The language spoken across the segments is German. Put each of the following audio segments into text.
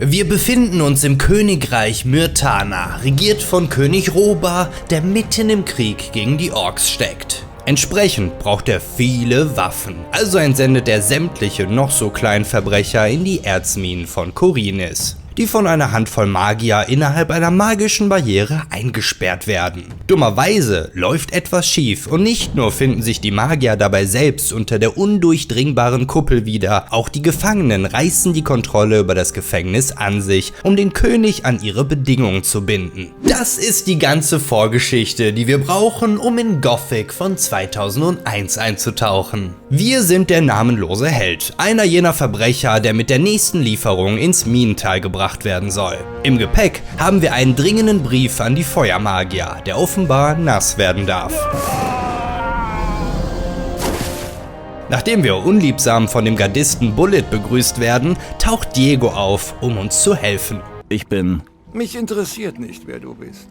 Wir befinden uns im Königreich Myrtana, regiert von König Roba, der mitten im Krieg gegen die Orks steckt. Entsprechend braucht er viele Waffen, also entsendet er sämtliche noch so kleinen Verbrecher in die Erzminen von Khorinis, die von einer Handvoll Magier innerhalb einer magischen Barriere eingesperrt werden. Dummerweise läuft etwas schief und nicht nur finden sich die Magier dabei selbst unter der undurchdringbaren Kuppel wieder, auch die Gefangenen reißen die Kontrolle über das Gefängnis an sich, um den König an ihre Bedingungen zu binden. Das ist die ganze Vorgeschichte, die wir brauchen, um in Gothic von 2001 einzutauchen. Wir sind der namenlose Held, einer jener Verbrecher, der mit der nächsten Lieferung ins Minental gebracht werden soll. Im Gepäck haben wir einen dringenden Brief an die Feuermagier, der offenbar nass werden darf. Nachdem wir unliebsam von dem Gardisten Bullet begrüßt werden, taucht Diego auf, um uns zu helfen. Mich interessiert nicht, wer du bist.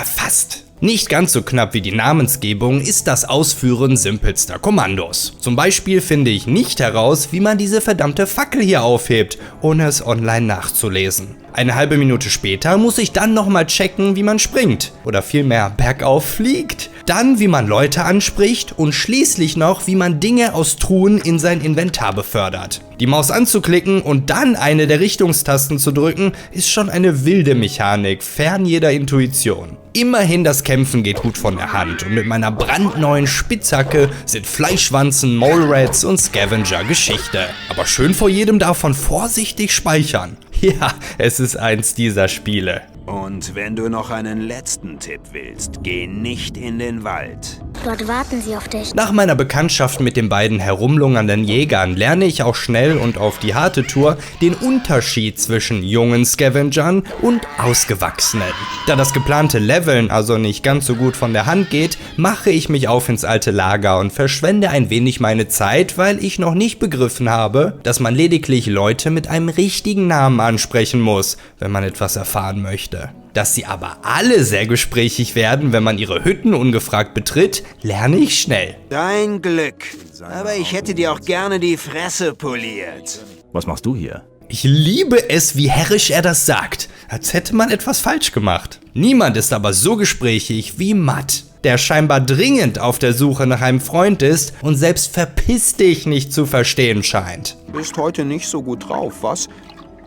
Fast. Nicht ganz so knapp wie die Namensgebung ist das Ausführen simpelster Kommandos. Zum Beispiel finde ich nicht heraus, wie man diese verdammte Fackel hier aufhebt, ohne es online nachzulesen. Eine halbe Minute später muss ich dann nochmal checken, wie man springt. Oder vielmehr bergauf fliegt. Dann, wie man Leute anspricht und schließlich noch, wie man Dinge aus Truhen in sein Inventar befördert. Die Maus anzuklicken und dann eine der Richtungstasten zu drücken, ist schon eine wilde Mechanik, fern jeder Intuition. Immerhin, das Kämpfen geht gut von der Hand und mit meiner brandneuen Spitzhacke sind Fleischwanzen, Mole-Rats und Scavenger Geschichte. Aber schön vor jedem davon vorsichtig speichern. Ja, es ist eins dieser Spiele. Und wenn du noch einen letzten Tipp willst, geh nicht in den Wald. Dort warten sie auf dich. Nach meiner Bekanntschaft mit den beiden herumlungernden Jägern lerne ich auch schnell und auf die harte Tour den Unterschied zwischen jungen Scavengern und ausgewachsenen. Da das geplante Leveln also nicht ganz so gut von der Hand geht, mache ich mich auf ins alte Lager und verschwende ein wenig meine Zeit, weil ich noch nicht begriffen habe, dass man lediglich Leute mit einem richtigen Namen ansprechen muss, wenn man etwas erfahren möchte. Dass sie aber alle sehr gesprächig werden, wenn man ihre Hütten ungefragt betritt, lerne ich schnell. Dein Glück. Aber ich hätte dir auch gerne die Fresse poliert. Was machst du hier? Ich liebe es, wie herrisch er das sagt, als hätte man etwas falsch gemacht. Niemand ist aber so gesprächig wie Matt, der scheinbar dringend auf der Suche nach einem Freund ist und selbst verpiss dich nicht zu verstehen scheint. Bist heute nicht so gut drauf, was?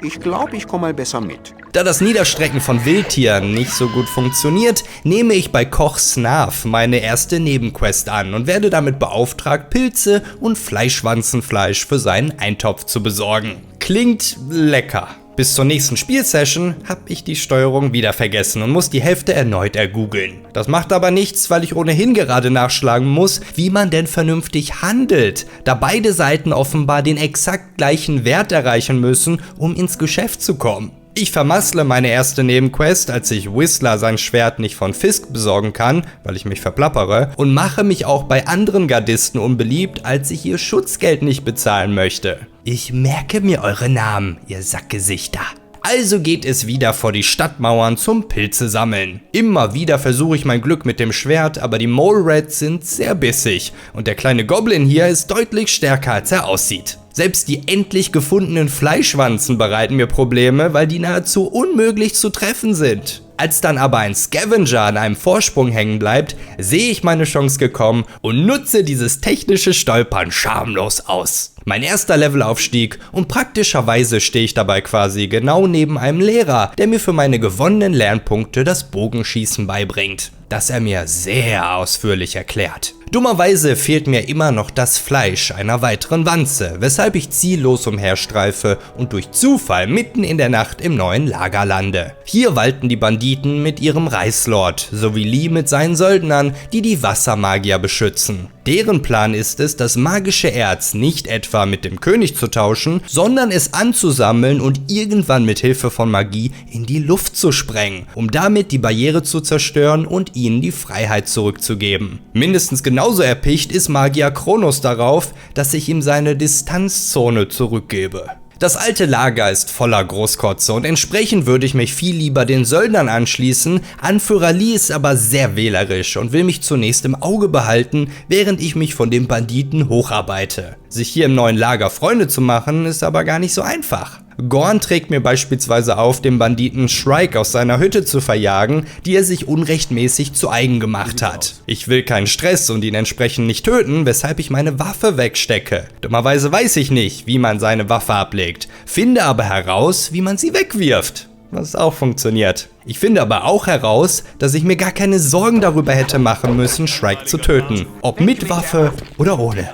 Ich glaube, ich komme mal besser mit. Da das Niederstrecken von Wildtieren nicht so gut funktioniert, nehme ich bei Koch Snarf meine erste Nebenquest an und werde damit beauftragt, Pilze und Fleischwanzenfleisch für seinen Eintopf zu besorgen. Klingt lecker. Bis zur nächsten Spielsession habe ich die Steuerung wieder vergessen und muss die Hälfte erneut ergoogeln. Das macht aber nichts, weil ich ohnehin gerade nachschlagen muss, wie man denn vernünftig handelt, da beide Seiten offenbar den exakt gleichen Wert erreichen müssen, um ins Geschäft zu kommen. Ich vermassle meine erste Nebenquest, als ich Whistler sein Schwert nicht von Fisk besorgen kann, weil ich mich verplappere, und mache mich auch bei anderen Gardisten unbeliebt, als ich ihr Schutzgeld nicht bezahlen möchte. Ich merke mir eure Namen, ihr Sackgesichter. Also geht es wieder vor die Stadtmauern zum Pilze sammeln. Immer wieder versuche ich mein Glück mit dem Schwert, aber die Mole-Rats sind sehr bissig und der kleine Goblin hier ist deutlich stärker, als er aussieht. Selbst die endlich gefundenen Fleischwanzen bereiten mir Probleme, weil die nahezu unmöglich zu treffen sind. Als dann aber ein Scavenger an einem Vorsprung hängen bleibt, sehe ich meine Chance gekommen und nutze dieses technische Stolpern schamlos aus. Mein erster Levelaufstieg und praktischerweise stehe ich dabei quasi genau neben einem Lehrer, der mir für meine gewonnenen Lernpunkte das Bogenschießen beibringt, das er mir sehr ausführlich erklärt. Dummerweise fehlt mir immer noch das Fleisch einer weiteren Wanze, weshalb ich ziellos umherstreife und durch Zufall mitten in der Nacht im neuen Lager lande. Hier walten die Banditen mit ihrem Reichslord, sowie Lee mit seinen Söldnern, die die Wassermagier beschützen. Deren Plan ist es, das magische Erz nicht etwa mit dem König zu tauschen, sondern es anzusammeln und irgendwann mit Hilfe von Magie in die Luft zu sprengen, um damit die Barriere zu zerstören und ihnen die Freiheit zurückzugeben. Mindestens genauso erpicht ist Magier Kronos darauf, dass ich ihm seine Distanzzone zurückgebe. Das alte Lager ist voller Großkotze und entsprechend würde ich mich viel lieber den Söldnern anschließen. Anführer Lee ist aber sehr wählerisch und will mich zunächst im Auge behalten, während ich mich von den Banditen hocharbeite. Sich hier im neuen Lager Freunde zu machen, ist aber gar nicht so einfach. Gorn trägt mir beispielsweise auf, den Banditen Shrike aus seiner Hütte zu verjagen, die er sich unrechtmäßig zu eigen gemacht hat. Ich will keinen Stress und ihn entsprechend nicht töten, weshalb ich meine Waffe wegstecke. Dummerweise weiß ich nicht, wie man seine Waffe ablegt, finde aber heraus, wie man sie wegwirft. Was auch funktioniert. Ich finde aber auch heraus, dass ich mir gar keine Sorgen darüber hätte machen müssen, Shrike zu töten. Ob mit Waffe oder ohne.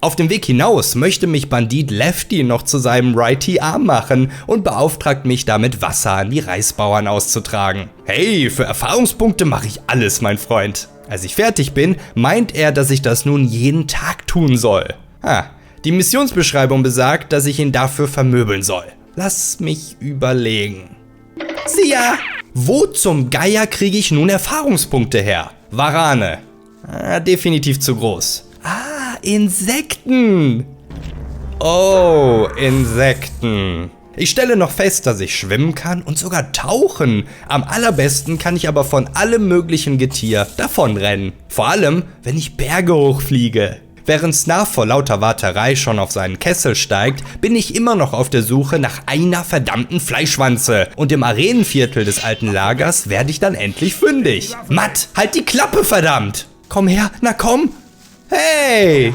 Auf dem Weg hinaus möchte mich Bandit Lefty noch zu seinem Righty Arm machen und beauftragt mich damit, Wasser an die Reisbauern auszutragen. Hey, für Erfahrungspunkte mache ich alles, mein Freund. Als ich fertig bin, meint er, dass ich das nun jeden Tag tun soll. Die Missionsbeschreibung besagt, dass ich ihn dafür vermöbeln soll. Lass mich überlegen. Sieh ja! Wo zum Geier kriege ich nun Erfahrungspunkte her? Warane. Definitiv zu groß. Insekten! Oh, Insekten. Ich stelle noch fest, dass ich schwimmen kann und sogar tauchen. Am allerbesten kann ich aber von allem möglichen Getier davonrennen. Vor allem, wenn ich Berge hochfliege. Während Snarf vor lauter Warterei schon auf seinen Kessel steigt, bin ich immer noch auf der Suche nach einer verdammten Fleischwanze. Und im Arenenviertel des alten Lagers werde ich dann endlich fündig. Matt, halt die Klappe, verdammt! Komm her, na komm! Hey!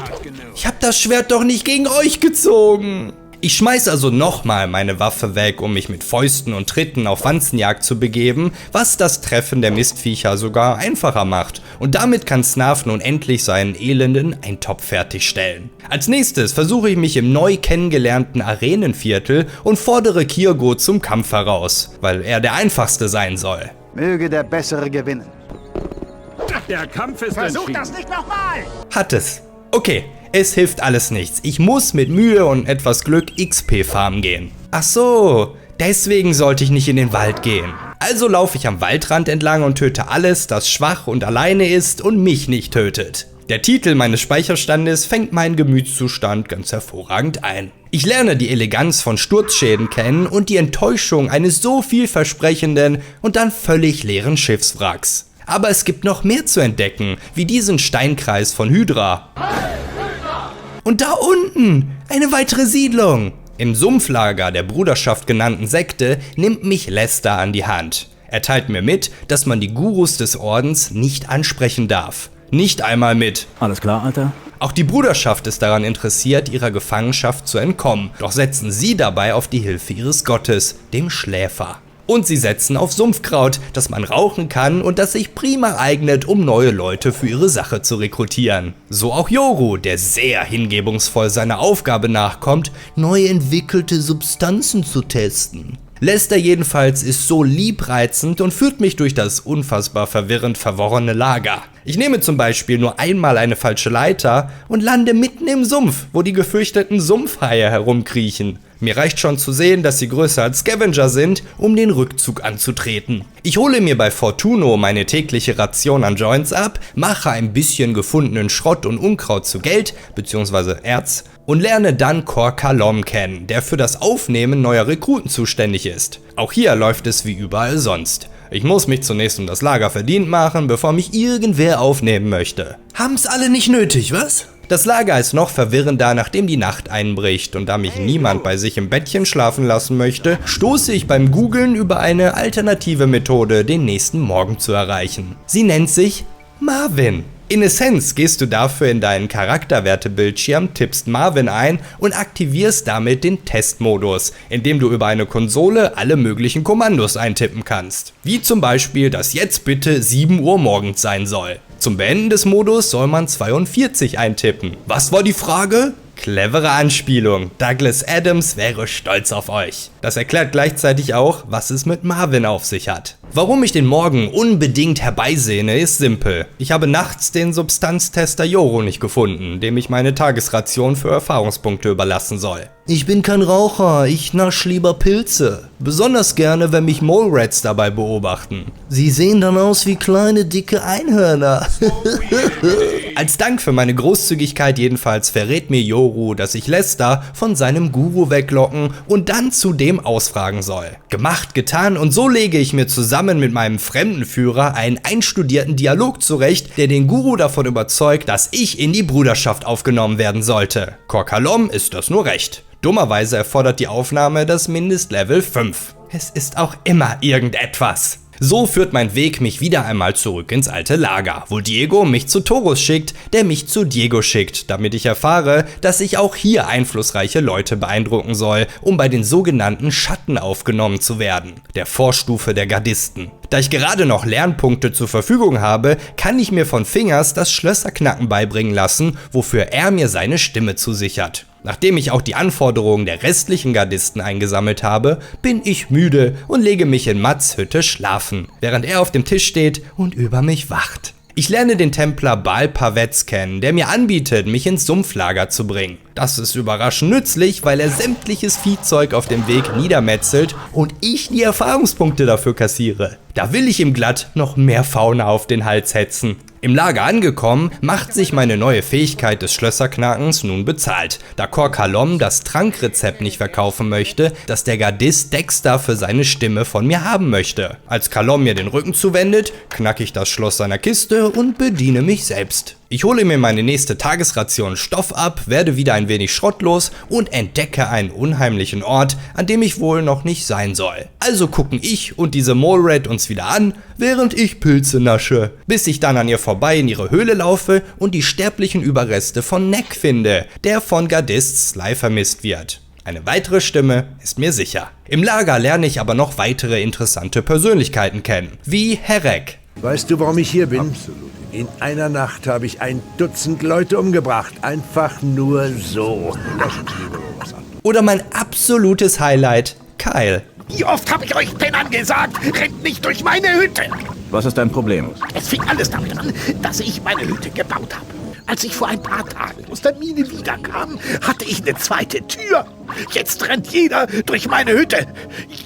Ich hab das Schwert doch nicht gegen euch gezogen! Ich schmeiß also nochmal meine Waffe weg, um mich mit Fäusten und Tritten auf Wanzenjagd zu begeben, was das Treffen der Mistviecher sogar einfacher macht. Und damit kann Snarf nun endlich seinen elenden Eintopf fertigstellen. Als nächstes versuche ich mich im neu kennengelernten Arenenviertel und fordere Kirgo zum Kampf heraus, weil er der einfachste sein soll. Möge der Bessere gewinnen. Der Kampf ist Versuch entschieden. das nicht nochmal! Hat es. Okay, es hilft alles nichts. Ich muss mit Mühe und etwas Glück XP farmen gehen. Ach so, deswegen sollte ich nicht in den Wald gehen. Also laufe ich am Waldrand entlang und töte alles, das schwach und alleine ist und mich nicht tötet. Der Titel meines Speicherstandes fängt meinen Gemütszustand ganz hervorragend ein. Ich lerne die Eleganz von Sturzschäden kennen und die Enttäuschung eines so vielversprechenden und dann völlig leeren Schiffswracks. Aber es gibt noch mehr zu entdecken, wie diesen Steinkreis von Hydra. Und da unten, eine weitere Siedlung. Im Sumpflager der Bruderschaft genannten Sekte nimmt mich Lester an die Hand. Er teilt mir mit, dass man die Gurus des Ordens nicht ansprechen darf. Nicht einmal mit. Alles klar, Alter? Auch die Bruderschaft ist daran interessiert, ihrer Gefangenschaft zu entkommen. Doch setzen sie dabei auf die Hilfe ihres Gottes, dem Schläfer. Und sie setzen auf Sumpfkraut, das man rauchen kann und das sich prima eignet, um neue Leute für ihre Sache zu rekrutieren. So auch Yoru, der sehr hingebungsvoll seiner Aufgabe nachkommt, neu entwickelte Substanzen zu testen. Lester jedenfalls ist so liebreizend und führt mich durch das unfassbar verwirrend verworrene Lager. Ich nehme zum Beispiel nur einmal eine falsche Leiter und lande mitten im Sumpf, wo die gefürchteten Sumpfhaie herumkriechen. Mir reicht schon zu sehen, dass sie größer als Scavenger sind, um den Rückzug anzutreten. Ich hole mir bei Fortuno meine tägliche Ration an Joints ab, mache ein bisschen gefundenen Schrott und Unkraut zu Geld bzw. Erz und lerne dann Kor Kalom kennen, der für das Aufnehmen neuer Rekruten zuständig ist. Auch hier läuft es wie überall sonst. Ich muss mich zunächst um das Lager verdient machen, bevor mich irgendwer aufnehmen möchte. Haben's alle nicht nötig, was? Das Lager ist noch verwirrender, nachdem die Nacht einbricht, und da mich niemand bei sich im Bettchen schlafen lassen möchte, stoße ich beim Googlen über eine alternative Methode, den nächsten Morgen zu erreichen. Sie nennt sich Marvin. In Essenz gehst du dafür in deinen Charakterwertebildschirm, tippst Marvin ein und aktivierst damit den Testmodus, indem du über eine Konsole alle möglichen Kommandos eintippen kannst. Wie zum Beispiel, dass jetzt bitte 7 Uhr morgens sein soll. Zum Beenden des Modus soll man 42 eintippen. Was war die Frage? Clevere Anspielung. Douglas Adams wäre stolz auf euch. Das erklärt gleichzeitig auch, was es mit Marvin auf sich hat. Warum ich den Morgen unbedingt herbeisehne, ist simpel. Ich habe nachts den Substanztester Yoru nicht gefunden, dem ich meine Tagesration für Erfahrungspunkte überlassen soll. Ich bin kein Raucher, ich nasch lieber Pilze. Besonders gerne, wenn mich Mole Rats dabei beobachten. Sie sehen dann aus wie kleine, dicke Einhörner. Als Dank für meine Großzügigkeit jedenfalls verrät mir Yoru, dass ich Lester von seinem Guru weglocken und dann zudem ausfragen soll. Gemacht, getan, und so lege ich mir zusammen mit meinem Fremdenführer einen einstudierten Dialog zurecht, der den Guru davon überzeugt, dass ich in die Bruderschaft aufgenommen werden sollte. Kor Kalom ist das nur recht. Dummerweise erfordert die Aufnahme das Mindestlevel 5. Es ist auch immer irgendetwas. So führt mein Weg mich wieder einmal zurück ins alte Lager, wo Diego mich zu Torus schickt, der mich zu Diego schickt, damit ich erfahre, dass ich auch hier einflussreiche Leute beeindrucken soll, um bei den sogenannten Schatten aufgenommen zu werden, der Vorstufe der Gardisten. Da ich gerade noch Lernpunkte zur Verfügung habe, kann ich mir von Fingers das Schlösserknacken beibringen lassen, wofür er mir seine Stimme zusichert. Nachdem ich auch die Anforderungen der restlichen Gardisten eingesammelt habe, bin ich müde und lege mich in Mats Hütte schlafen, während er auf dem Tisch steht und über mich wacht. Ich lerne den Templer Baal Pavetz kennen, der mir anbietet, mich ins Sumpflager zu bringen. Das ist überraschend nützlich, weil er sämtliches Viehzeug auf dem Weg niedermetzelt und ich die Erfahrungspunkte dafür kassiere. Da will ich ihm glatt noch mehr Fauna auf den Hals hetzen. Im Lager angekommen, macht sich meine neue Fähigkeit des Schlösserknackens nun bezahlt, da Kor Kalom das Trankrezept nicht verkaufen möchte, das der Gardist Dexter für seine Stimme von mir haben möchte. Als Kalom mir den Rücken zuwendet, knacke ich das Schloss seiner Kiste und bediene mich selbst. Ich hole mir meine nächste Tagesration Stoff ab, werde wieder ein wenig schrottlos und entdecke einen unheimlichen Ort, an dem ich wohl noch nicht sein soll. Also gucken ich und diese Mole Rat uns wieder an, während ich Pilze nasche, bis ich dann an ihr vorbei in ihre Höhle laufe und die sterblichen Überreste von Neck finde, der von Gardist Sly vermisst wird. Eine weitere Stimme ist mir sicher. Im Lager lerne ich aber noch weitere interessante Persönlichkeiten kennen, wie Herek. Weißt du, warum ich hier bin? Absolut. In einer Nacht habe ich 1 Dutzend Leute umgebracht. Einfach nur so. Oder mein absolutes Highlight, Kyle. Wie oft habe ich euch Pennern gesagt, rennt nicht durch meine Hütte. Was ist dein Problem? Es fing alles damit an, dass ich meine Hütte gebaut habe. Als ich vor ein paar Tagen aus der Mine wiederkam, hatte ich eine zweite Tür. Jetzt rennt jeder durch meine Hütte.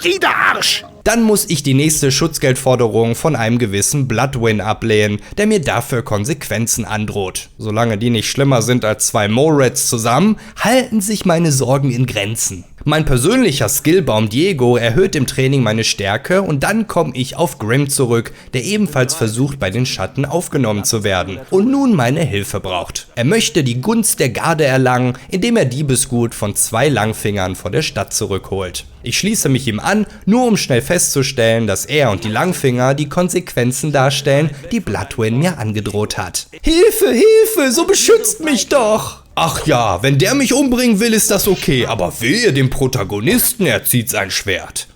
Jeder Arsch. Dann muss ich die nächste Schutzgeldforderung von einem gewissen Bloodwin ablehnen, der mir dafür Konsequenzen androht. Solange die nicht schlimmer sind als 2 Mole Rats zusammen, halten sich meine Sorgen in Grenzen. Mein persönlicher Skillbaum Diego erhöht im Training meine Stärke und dann komme ich auf Grimm zurück, der ebenfalls versucht, bei den Schatten aufgenommen zu werden und nun meine Hilfe braucht. Er möchte die Gunst der Garde erlangen, indem er Diebesgut von 2 Langfingern vor der Stadt zurückholt. Ich schließe mich ihm an, nur um schnell festzustellen, dass er und die Langfinger die Konsequenzen darstellen, die Bloodwin mir angedroht hat. Hilfe, Hilfe, so beschützt mich doch! Ach ja, wenn der mich umbringen will, ist das okay, aber wehe dem Protagonisten, er zieht sein Schwert.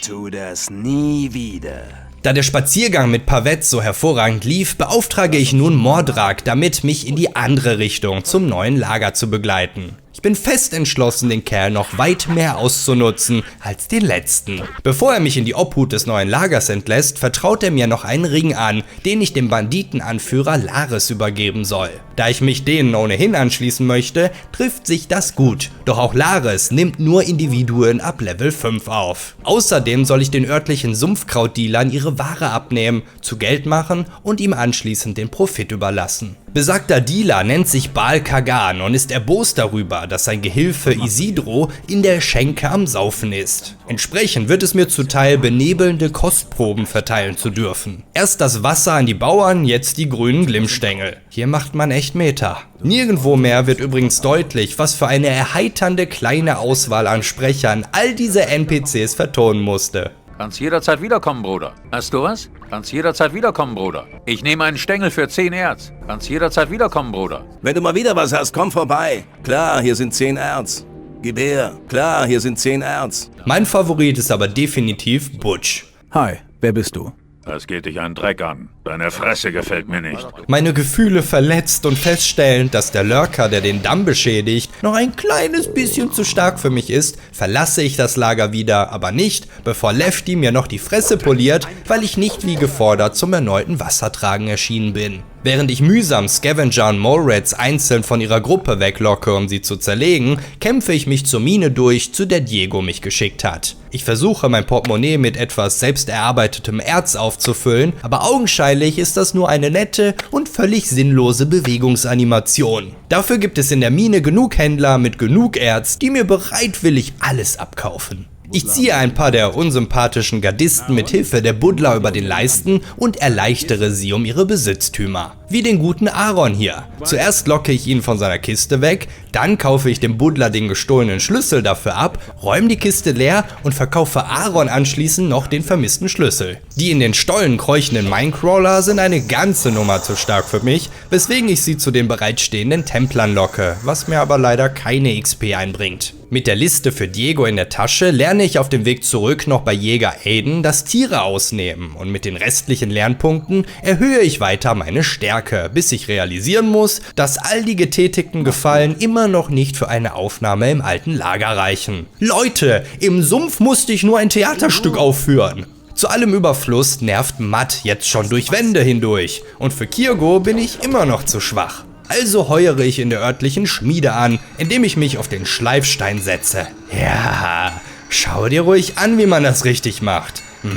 Tu das nie wieder. Da der Spaziergang mit Pavetz so hervorragend lief, beauftrage ich nun Mordrak damit, mich in die andere Richtung zum neuen Lager zu begleiten. Ich bin fest entschlossen, den Kerl noch weit mehr auszunutzen als den letzten. Bevor er mich in die Obhut des neuen Lagers entlässt, vertraut er mir noch einen Ring an, den ich dem Banditenanführer Lares übergeben soll. Da ich mich denen ohnehin anschließen möchte, trifft sich das gut. Doch auch Lares nimmt nur Individuen ab Level 5 auf. Außerdem soll ich den örtlichen Sumpfkrautdealern ihre Ware abnehmen, zu Geld machen und ihm anschließend den Profit überlassen. Besagter Dealer nennt sich Baal Kagan und ist erbost darüber, dass sein Gehilfe Isidro in der Schenke am Saufen ist. Entsprechend wird es mir zuteil, benebelnde Kostproben verteilen zu dürfen. Erst das Wasser an die Bauern, jetzt die grünen Glimmstängel. Hier macht man echt Meter. Nirgendwo mehr wird übrigens deutlich, was für eine erheiternde kleine Auswahl an Sprechern all diese NPCs vertonen musste. Kannst jederzeit wiederkommen, Bruder. Hast du was? Kannst jederzeit wiederkommen, Bruder. Ich nehme einen Stängel für 10 Erz. Kannst jederzeit wiederkommen, Bruder. Wenn du mal wieder was hast, komm vorbei. Klar, hier sind 10 Erz. Gib her. Klar, hier sind 10 Erz. Mein Favorit ist aber definitiv Butch. Hi, wer bist du? Das geht dich einen Dreck an. Deine Fresse gefällt mir nicht. Meine Gefühle verletzt und feststellend, dass der Lurker, der den Damm beschädigt, noch ein kleines bisschen zu stark für mich ist, verlasse ich das Lager wieder, aber nicht, bevor Lefty mir noch die Fresse poliert, weil ich nicht wie gefordert zum erneuten Wassertragen erschienen bin. Während ich mühsam Scavenger und Mole Rats einzeln von ihrer Gruppe weglocke, um sie zu zerlegen, kämpfe ich mich zur Mine durch, zu der Diego mich geschickt hat. Ich versuche mein Portemonnaie mit etwas selbst erarbeitetem Erz aufzufüllen, aber augenscheinlich ist das nur eine nette und völlig sinnlose Bewegungsanimation. Dafür gibt es in der Mine genug Händler mit genug Erz, die mir bereitwillig alles abkaufen. Ich ziehe ein paar der unsympathischen Gardisten mit Hilfe der Buddler über den Leisten und erleichtere sie um ihre Besitztümer. Wie den guten Aaron hier. Zuerst locke ich ihn von seiner Kiste weg, dann kaufe ich dem Buddler den gestohlenen Schlüssel dafür ab, räume die Kiste leer und verkaufe Aaron anschließend noch den vermissten Schlüssel. Die in den Stollen kräuchenden Minecrawler sind eine ganze Nummer zu stark für mich, weswegen ich sie zu den bereitstehenden Templern locke, was mir aber leider keine XP einbringt. Mit der Liste für Diego in der Tasche lerne ich auf dem Weg zurück noch bei Jäger Aiden das Tiere ausnehmen und mit den restlichen Lernpunkten erhöhe ich weiter meine Stärke, bis ich realisieren muss, dass all die getätigten Gefallen immer noch nicht für eine Aufnahme im alten Lager reichen. Leute, im Sumpf musste ich nur ein Theaterstück aufführen. Zu allem Überfluss nervt Matt jetzt schon durch Wände hindurch und für Kirgo bin ich immer noch zu schwach. Also heuere ich in der örtlichen Schmiede an, indem ich mich auf den Schleifstein setze. Ja, schau dir ruhig an, wie man das richtig macht. Oh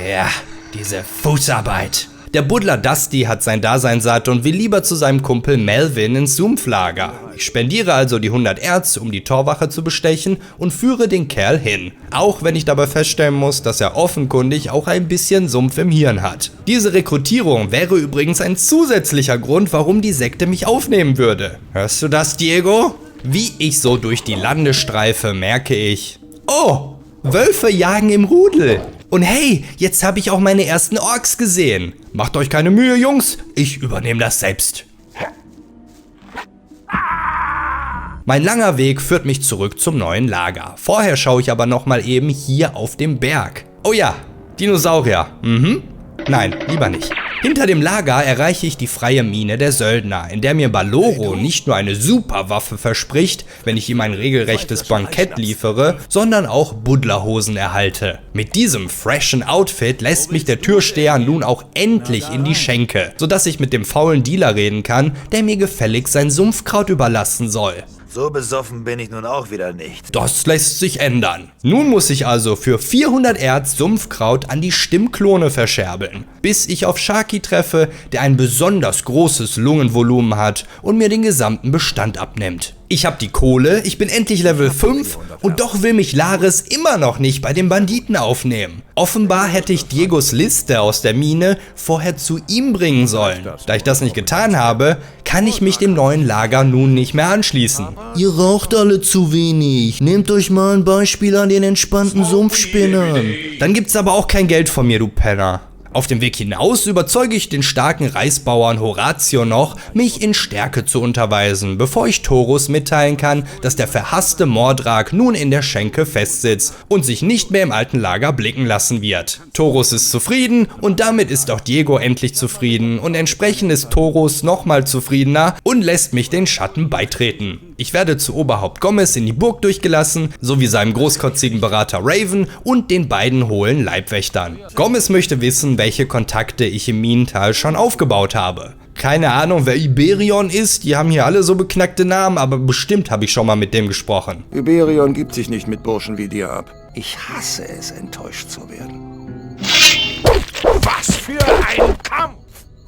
ja, diese Fußarbeit. Der Buddler Dusty hat sein Dasein satt und will lieber zu seinem Kumpel Melvin ins Sumpflager. Ich spendiere also die 100 Erz, um die Torwache zu bestechen und führe den Kerl hin. Auch wenn ich dabei feststellen muss, dass er offenkundig auch ein bisschen Sumpf im Hirn hat. Diese Rekrutierung wäre übrigens ein zusätzlicher Grund, warum die Sekte mich aufnehmen würde. Hörst du das, Diego? Wie ich so durch die Lande streife, merke ich: Oh, Wölfe jagen im Rudel. Und hey, jetzt habe ich auch meine ersten Orks gesehen. Macht euch keine Mühe, Jungs, ich übernehme das selbst. Mein langer Weg führt mich zurück zum neuen Lager. Vorher schaue ich aber nochmal eben hier auf dem Berg. Oh ja, Dinosaurier. Nein, lieber nicht. Hinter dem Lager erreiche ich die freie Mine der Söldner, in der mir Baloro nicht nur eine Superwaffe verspricht, wenn ich ihm ein regelrechtes Bankett liefere, sondern auch Buddlerhosen erhalte. Mit diesem freshen Outfit lässt mich der Türsteher nun auch endlich in die Schenke, sodass ich mit dem faulen Dealer reden kann, der mir gefälligst sein Sumpfkraut überlassen soll. So besoffen bin ich nun auch wieder nicht. Das lässt sich ändern. Nun muss ich also für 400 Erz Sumpfkraut an die Stimmklone verscherbeln, bis ich auf Sharky treffe, der ein besonders großes Lungenvolumen hat und mir den gesamten Bestand abnimmt. Ich hab die Kohle, ich bin endlich Level 5 und doch will mich Laris immer noch nicht bei den Banditen aufnehmen. Offenbar hätte ich Diegos Liste aus der Mine vorher zu ihm bringen sollen. Da ich das nicht getan habe, kann ich mich dem neuen Lager nun nicht mehr anschließen. Ihr raucht alle zu wenig. Nehmt euch mal ein Beispiel an den entspannten Sumpfspinnern. Dann gibt's aber auch kein Geld von mir, du Penner. Auf dem Weg hinaus überzeuge ich den starken Reisbauern Horatio noch, mich in Stärke zu unterweisen, bevor ich Taurus mitteilen kann, dass der verhasste Mordrak nun in der Schenke festsitzt und sich nicht mehr im alten Lager blicken lassen wird. Taurus ist zufrieden und damit ist auch Diego endlich zufrieden und entsprechend ist Taurus nochmal zufriedener und lässt mich den Schatten beitreten. Ich werde zu Oberhaupt Gomez in die Burg durchgelassen, sowie seinem großkotzigen Berater Raven und den beiden hohlen Leibwächtern. Gomez möchte wissen, welche Kontakte ich im Minental schon aufgebaut habe. Keine Ahnung, wer Iberion ist, die haben hier alle so beknackte Namen, aber bestimmt habe ich schon mal mit dem gesprochen. Iberion gibt sich nicht mit Burschen wie dir ab. Ich hasse es, enttäuscht zu werden. Was für ein Kampf!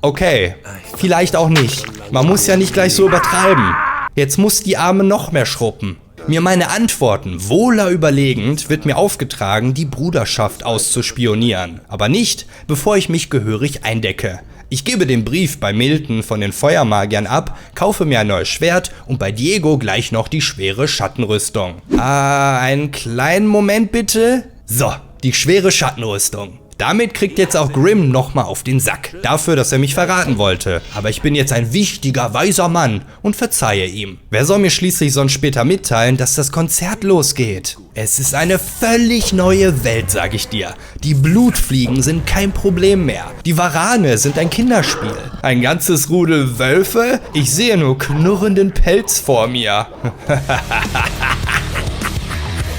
Okay, vielleicht auch nicht. Man muss ja nicht gleich so übertreiben. Jetzt muss die Arme noch mehr schruppen. Mir meine Antworten wohler überlegend wird mir aufgetragen, die Bruderschaft auszuspionieren. Aber nicht, bevor ich mich gehörig eindecke. Ich gebe den Brief bei Milton von den Feuermagiern ab, kaufe mir ein neues Schwert und bei Diego gleich noch die schwere Schattenrüstung. Einen kleinen Moment bitte. So, die schwere Schattenrüstung. Damit kriegt jetzt auch Grimm nochmal auf den Sack, dafür, dass er mich verraten wollte. Aber ich bin jetzt ein wichtiger, weiser Mann und verzeihe ihm. Wer soll mir schließlich sonst später mitteilen, dass das Konzert losgeht? Es ist eine völlig neue Welt, sag ich dir. Die Blutfliegen sind kein Problem mehr. Die Warane sind ein Kinderspiel. Ein ganzes Rudel Wölfe? Ich sehe nur knurrenden Pelz vor mir.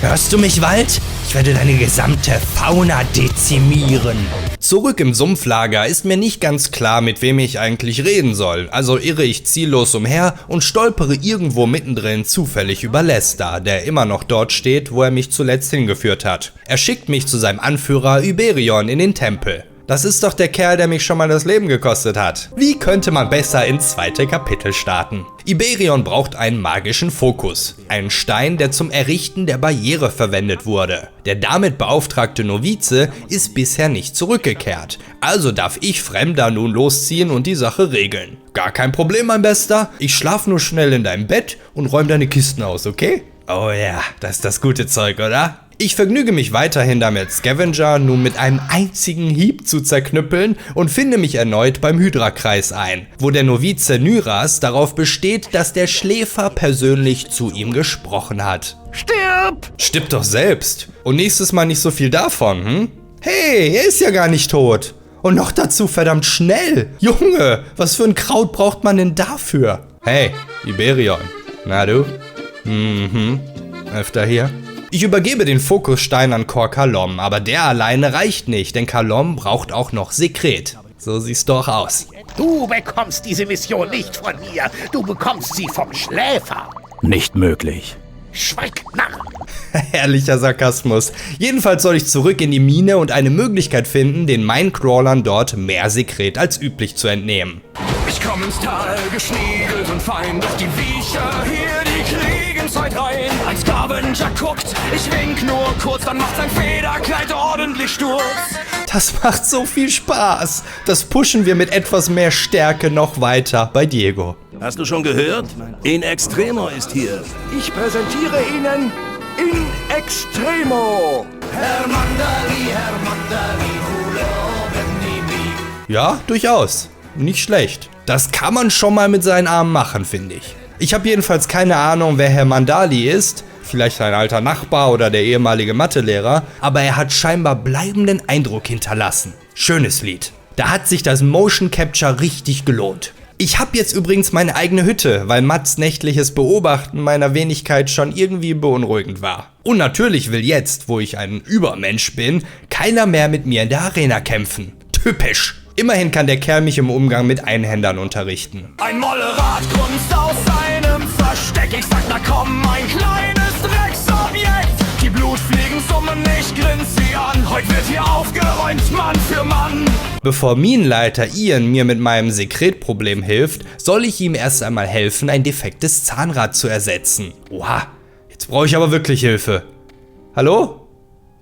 Hörst du mich, Wald? Ich werde deine gesamte Fauna dezimieren. Zurück im Sumpflager ist mir nicht ganz klar, mit wem ich eigentlich reden soll. Also irre ich ziellos umher und stolpere irgendwo mittendrin zufällig über Lester, der immer noch dort steht, wo er mich zuletzt hingeführt hat. Er schickt mich zu seinem Anführer Iberion in den Tempel. Das ist doch der Kerl, der mich schon mal das Leben gekostet hat. Wie könnte man besser ins zweite Kapitel starten? Iberion braucht einen magischen Fokus. Einen Stein, der zum Errichten der Barriere verwendet wurde. Der damit beauftragte Novize ist bisher nicht zurückgekehrt. Also darf ich Fremder nun losziehen und die Sache regeln. Gar kein Problem, mein Bester. Ich schlaf nur schnell in deinem Bett und räum deine Kisten aus, okay? Oh ja, das ist das gute Zeug, oder? Ich vergnüge mich weiterhin damit, Scavenger nun mit einem einzigen Hieb zu zerknüppeln und finde mich erneut beim Hydra-Kreis ein, wo der Novize Nyras darauf besteht, dass der Schläfer persönlich zu ihm gesprochen hat. Stirb! Stirb doch selbst. Und nächstes Mal nicht so viel davon, hm? Hey, er ist ja gar nicht tot. Und noch dazu verdammt schnell. Junge, was für ein Kraut braucht man denn dafür? Hey, Iberion. Na du? Öfter hier? Ich übergebe den Fokusstein an Kor Kalom, aber der alleine reicht nicht, denn Kalom braucht auch noch Sekret. So sieht's doch aus. Du bekommst diese Mission nicht von mir. Du bekommst sie vom Schläfer. Nicht möglich. Schweig, Narr! Herrlicher Sarkasmus. Jedenfalls soll ich zurück in die Mine und eine Möglichkeit finden, den Minecrawlern dort mehr Sekret als üblich zu entnehmen. Ich komm ins Tal geschniegelt und fein, doch die Viecher hier, die kriegen Zeit rein. Ein Scavenger guckt, ich wink nur kurz, dann macht sein Federkleid ordentlich Sturz. Das macht so viel Spaß. Das pushen wir mit etwas mehr Stärke noch weiter bei Diego. Hast du schon gehört? In Extremo ist hier. Ich präsentiere Ihnen In Extremo. Herr Mandali, Ja, durchaus. Nicht schlecht. Das kann man schon mal mit seinen Armen machen, finde ich. Ich habe jedenfalls keine Ahnung, wer Herr Mandali ist. Vielleicht ein alter Nachbar oder der ehemalige Mathelehrer. Aber er hat scheinbar bleibenden Eindruck hinterlassen. Schönes Lied. Da hat sich das Motion Capture richtig gelohnt. Ich habe jetzt übrigens meine eigene Hütte, weil Mats nächtliches Beobachten meiner Wenigkeit schon irgendwie beunruhigend war. Und natürlich will jetzt, wo ich ein Übermensch bin, keiner mehr mit mir in der Arena kämpfen. Typisch. Immerhin kann der Kerl mich im Umgang mit Einhändern unterrichten. Ein Mollerat grunzt aus seinem Versteck. Ich sag, na komm, mein kleines Drecksobjekt. Die Blutfliegen summen, ich grinst sie an. Heute wird hier aufgeräumt, Mann für Mann. Bevor Minenleiter Ian mir mit meinem Sekretproblem hilft, soll ich ihm erst einmal helfen, ein defektes Zahnrad zu ersetzen. Oha, jetzt brauche ich aber wirklich Hilfe. Hallo?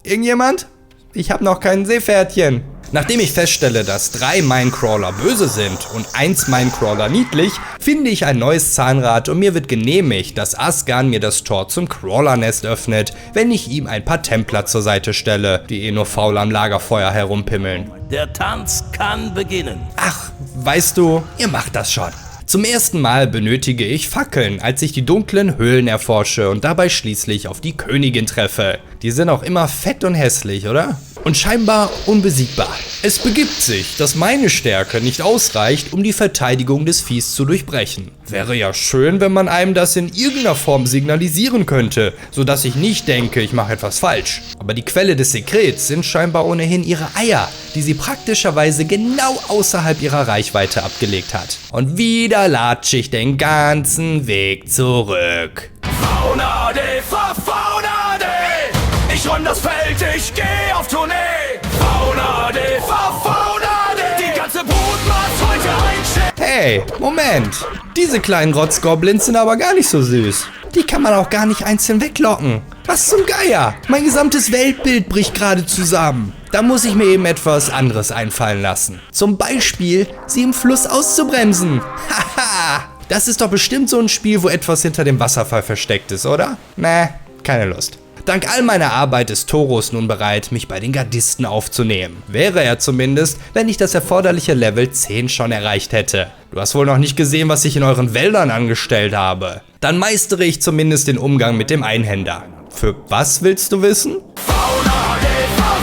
Irgendjemand? Ich habe noch kein Seepferdchen. Nachdem ich feststelle, dass 3 Minecrawler böse sind und 1 Minecrawler niedlich, finde ich ein neues Zahnrad und mir wird genehmigt, dass Asgard mir das Tor zum Crawlernest öffnet, wenn ich ihm ein paar Templer zur Seite stelle, die nur faul am Lagerfeuer herumpimmeln. Der Tanz kann beginnen. Ach, weißt du, ihr macht das schon. Zum ersten Mal benötige ich Fackeln, als ich die dunklen Höhlen erforsche und dabei schließlich auf die Königin treffe. Die sind auch immer fett und hässlich, oder? Und scheinbar unbesiegbar. Es begibt sich, dass meine Stärke nicht ausreicht, um die Verteidigung des Viehs zu durchbrechen. Wäre ja schön, wenn man einem das in irgendeiner Form signalisieren könnte, sodass ich nicht denke, ich mache etwas falsch. Aber die Quelle des Sekrets sind scheinbar ohnehin ihre Eier, die sie praktischerweise genau außerhalb ihrer Reichweite abgelegt hat. Und wieder latsche ich den ganzen Weg zurück. Fauna de Fauna de. Ich räum das Feld, ich geh auf Tournee. Fauna de Fauna de. Die ganze Brutmaß heute einstellen. Hey, Moment. Diese kleinen Rotzgoblins sind aber gar nicht so süß. Die kann man auch gar nicht einzeln weglocken. Was zum Geier? Mein gesamtes Weltbild bricht gerade zusammen. Da muss ich mir eben etwas anderes einfallen lassen. Zum Beispiel, sie im Fluss auszubremsen. Haha. Das ist doch bestimmt so ein Spiel, wo etwas hinter dem Wasserfall versteckt ist, oder? Nee, keine Lust. Dank all meiner Arbeit ist Thoros nun bereit, mich bei den Gardisten aufzunehmen. Wäre er zumindest, wenn ich das erforderliche Level 10 schon erreicht hätte. Du hast wohl noch nicht gesehen, was ich in euren Wäldern angestellt habe. Dann meistere ich zumindest den Umgang mit dem Einhänder. Für was willst du wissen? Fauna de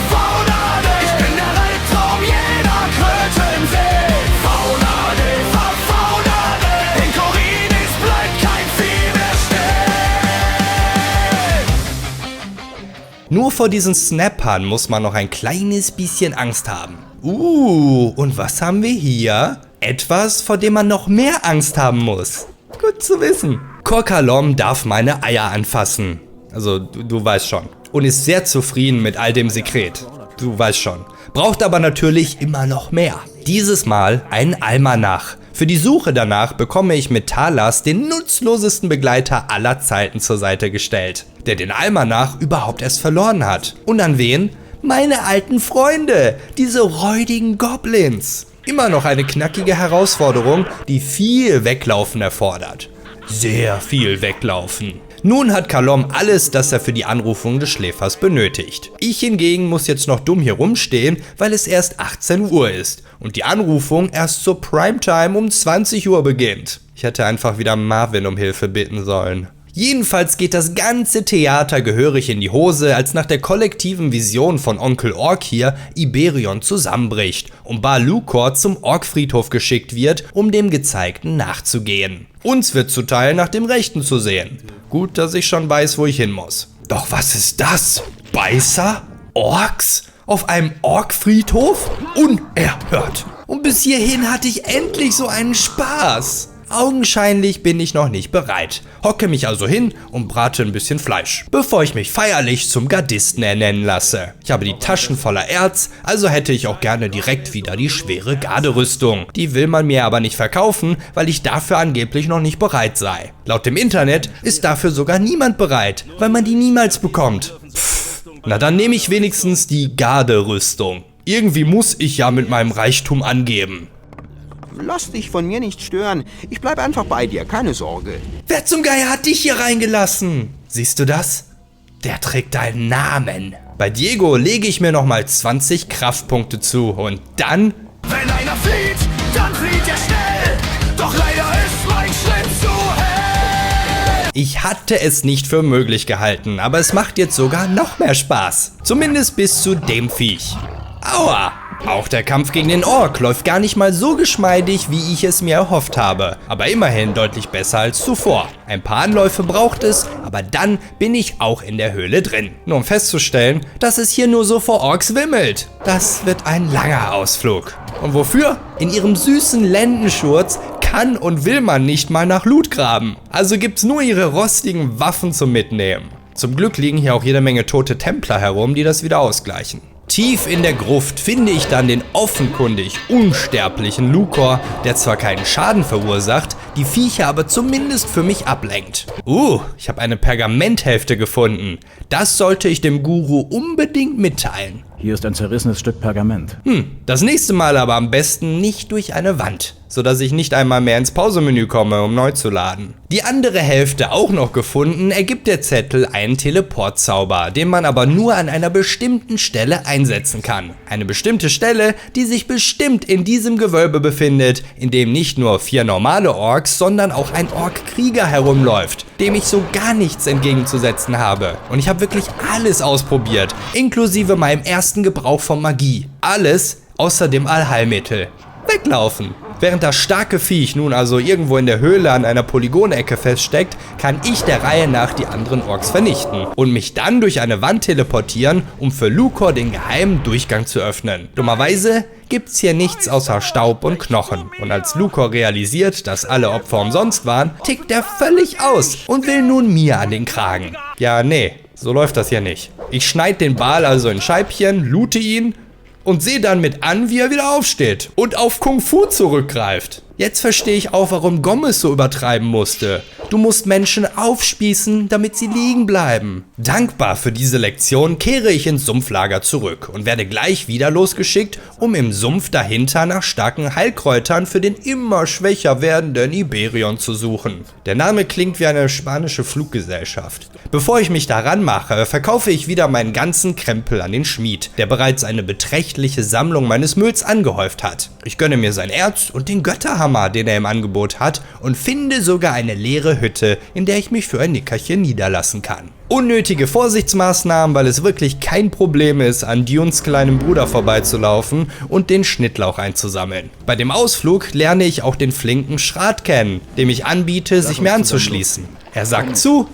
Fauna de. Ich bin der Weltraum jeder Kröte im See. Fauna de Fauna de. In Korinis bleibt kein Vieh mehr stehen. Nur vor diesen Snappern muss man noch ein kleines bisschen Angst haben. Und was haben wir hier? Etwas, vor dem man noch mehr Angst haben muss. Gut zu wissen. Kor Kalom darf meine Eier anfassen. Also, du weißt schon. Und ist sehr zufrieden mit all dem Sekret. du weißt schon. Braucht aber natürlich immer noch mehr. Dieses Mal ein Almanach. Für die Suche danach bekomme ich mit Talas den nutzlosesten Begleiter aller Zeiten zur Seite gestellt, der den Almanach überhaupt erst verloren hat. Und an wen? Meine alten Freunde, diese räudigen Goblins. Immer noch eine knackige Herausforderung, die viel Weglaufen erfordert. Sehr viel Weglaufen. Nun hat Kalom alles, das er für die Anrufung des Schläfers benötigt. Ich hingegen muss jetzt noch dumm hier rumstehen, weil es erst 18 Uhr ist und die Anrufung erst zur Primetime um 20 Uhr beginnt. Ich hätte einfach wieder Marvin um Hilfe bitten sollen. Jedenfalls geht das ganze Theater gehörig in die Hose, als nach der kollektiven Vision von Onkel Ork hier Iberion zusammenbricht und Bar Lucor zum Orkfriedhof geschickt wird, um dem Gezeigten nachzugehen. Uns wird zuteil, nach dem Rechten zu sehen. Gut, dass ich schon weiß, wo ich hin muss. Doch was ist das? Beißer? Orks? Auf einem Orkfriedhof? Unerhört. Und bis hierhin hatte ich endlich so einen Spaß. Augenscheinlich bin ich noch nicht bereit, hocke mich also hin und brate ein bisschen Fleisch, bevor ich mich feierlich zum Gardisten ernennen lasse. Ich habe die Taschen voller Erz, also hätte ich auch gerne direkt wieder die schwere Garderüstung. Die will man mir aber nicht verkaufen, weil ich dafür angeblich noch nicht bereit sei. Laut dem Internet ist dafür sogar niemand bereit, weil man die niemals bekommt. Pff, na dann nehme ich wenigstens die Garderüstung. Irgendwie muss ich ja mit meinem Reichtum angeben. Lass dich von mir nicht stören. Ich bleib einfach bei dir, keine Sorge. Wer zum Geier hat dich hier reingelassen? Siehst du das? Der trägt deinen Namen. Bei Diego lege ich mir nochmal 20 Kraftpunkte zu und dann... Wenn einer flieht, dann flieht er schnell. Doch leider ist mein Schritt zu hell. Ich hatte es nicht für möglich gehalten, aber es macht jetzt sogar noch mehr Spaß. Zumindest bis zu dem Viech. Aua! Auch der Kampf gegen den Ork läuft gar nicht mal so geschmeidig, wie ich es mir erhofft habe. Aber immerhin deutlich besser als zuvor. Ein paar Anläufe braucht es, aber dann bin ich auch in der Höhle drin. Nur um festzustellen, dass es hier nur so vor Orks wimmelt. Das wird ein langer Ausflug. Und wofür? In ihrem süßen Lendenschurz kann und will man nicht mal nach Loot graben. Also gibt's nur ihre rostigen Waffen zum Mitnehmen. Zum Glück liegen hier auch jede Menge tote Templer herum, die das wieder ausgleichen. Tief in der Gruft finde ich dann den offenkundig unsterblichen Lucor, der zwar keinen Schaden verursacht, die Viecher aber zumindest für mich ablenkt. Ich habe eine Pergamenthälfte gefunden. Das sollte ich dem Guru unbedingt mitteilen. Hier ist ein zerrissenes Stück Pergament. Das nächste Mal aber am besten nicht durch eine Wand, sodass ich nicht einmal mehr ins Pausemenü komme, um neu zu laden. Die andere Hälfte auch noch gefunden, ergibt der Zettel einen Teleportzauber, den man aber nur an einer bestimmten Stelle einsetzen kann. Eine bestimmte Stelle, die sich bestimmt in diesem Gewölbe befindet, in dem nicht nur 4 normale Orks, sondern auch ein Ork-Krieger herumläuft, dem ich so gar nichts entgegenzusetzen habe. Und ich habe wirklich alles ausprobiert, inklusive meinem ersten Gebrauch von Magie. Alles außer dem Allheilmittel. Weglaufen. Während das starke Viech nun also irgendwo in der Höhle an einer Polygonecke feststeckt, kann ich der Reihe nach die anderen Orks vernichten und mich dann durch eine Wand teleportieren, um für Lucor den geheimen Durchgang zu öffnen. Dummerweise gibt's hier nichts außer Staub und Knochen. Und als Lucor realisiert, dass alle Opfer umsonst waren, tickt er völlig aus und will nun mir an den Kragen. Ja, nee, so läuft das hier nicht. Ich schneide den Bal also in Scheibchen, loote ihn und sehe dann mit an, wie er wieder aufsteht und auf Kung Fu zurückgreift. Jetzt verstehe ich auch, warum Gomez so übertreiben musste. Du musst Menschen aufspießen, damit sie liegen bleiben. Dankbar für diese Lektion kehre ich ins Sumpflager zurück und werde gleich wieder losgeschickt, um im Sumpf dahinter nach starken Heilkräutern für den immer schwächer werdenden Iberion zu suchen. Der Name klingt wie eine spanische Fluggesellschaft. Bevor ich mich daran mache, verkaufe ich wieder meinen ganzen Krempel an den Schmied, der bereits eine beträchtliche Sammlung meines Mülls angehäuft hat. Ich gönne mir sein Erz und den Götterhammer, den er im Angebot hat, und finde sogar eine leere Hütte, in der ich mich für ein Nickerchen niederlassen kann. Unnötige Vorsichtsmaßnahmen, weil es wirklich kein Problem ist, an Dunes kleinem Bruder vorbeizulaufen und den Schnittlauch einzusammeln. Bei dem Ausflug lerne ich auch den flinken Schrat kennen, dem ich anbiete, sich mir anzuschließen. Er sagt zu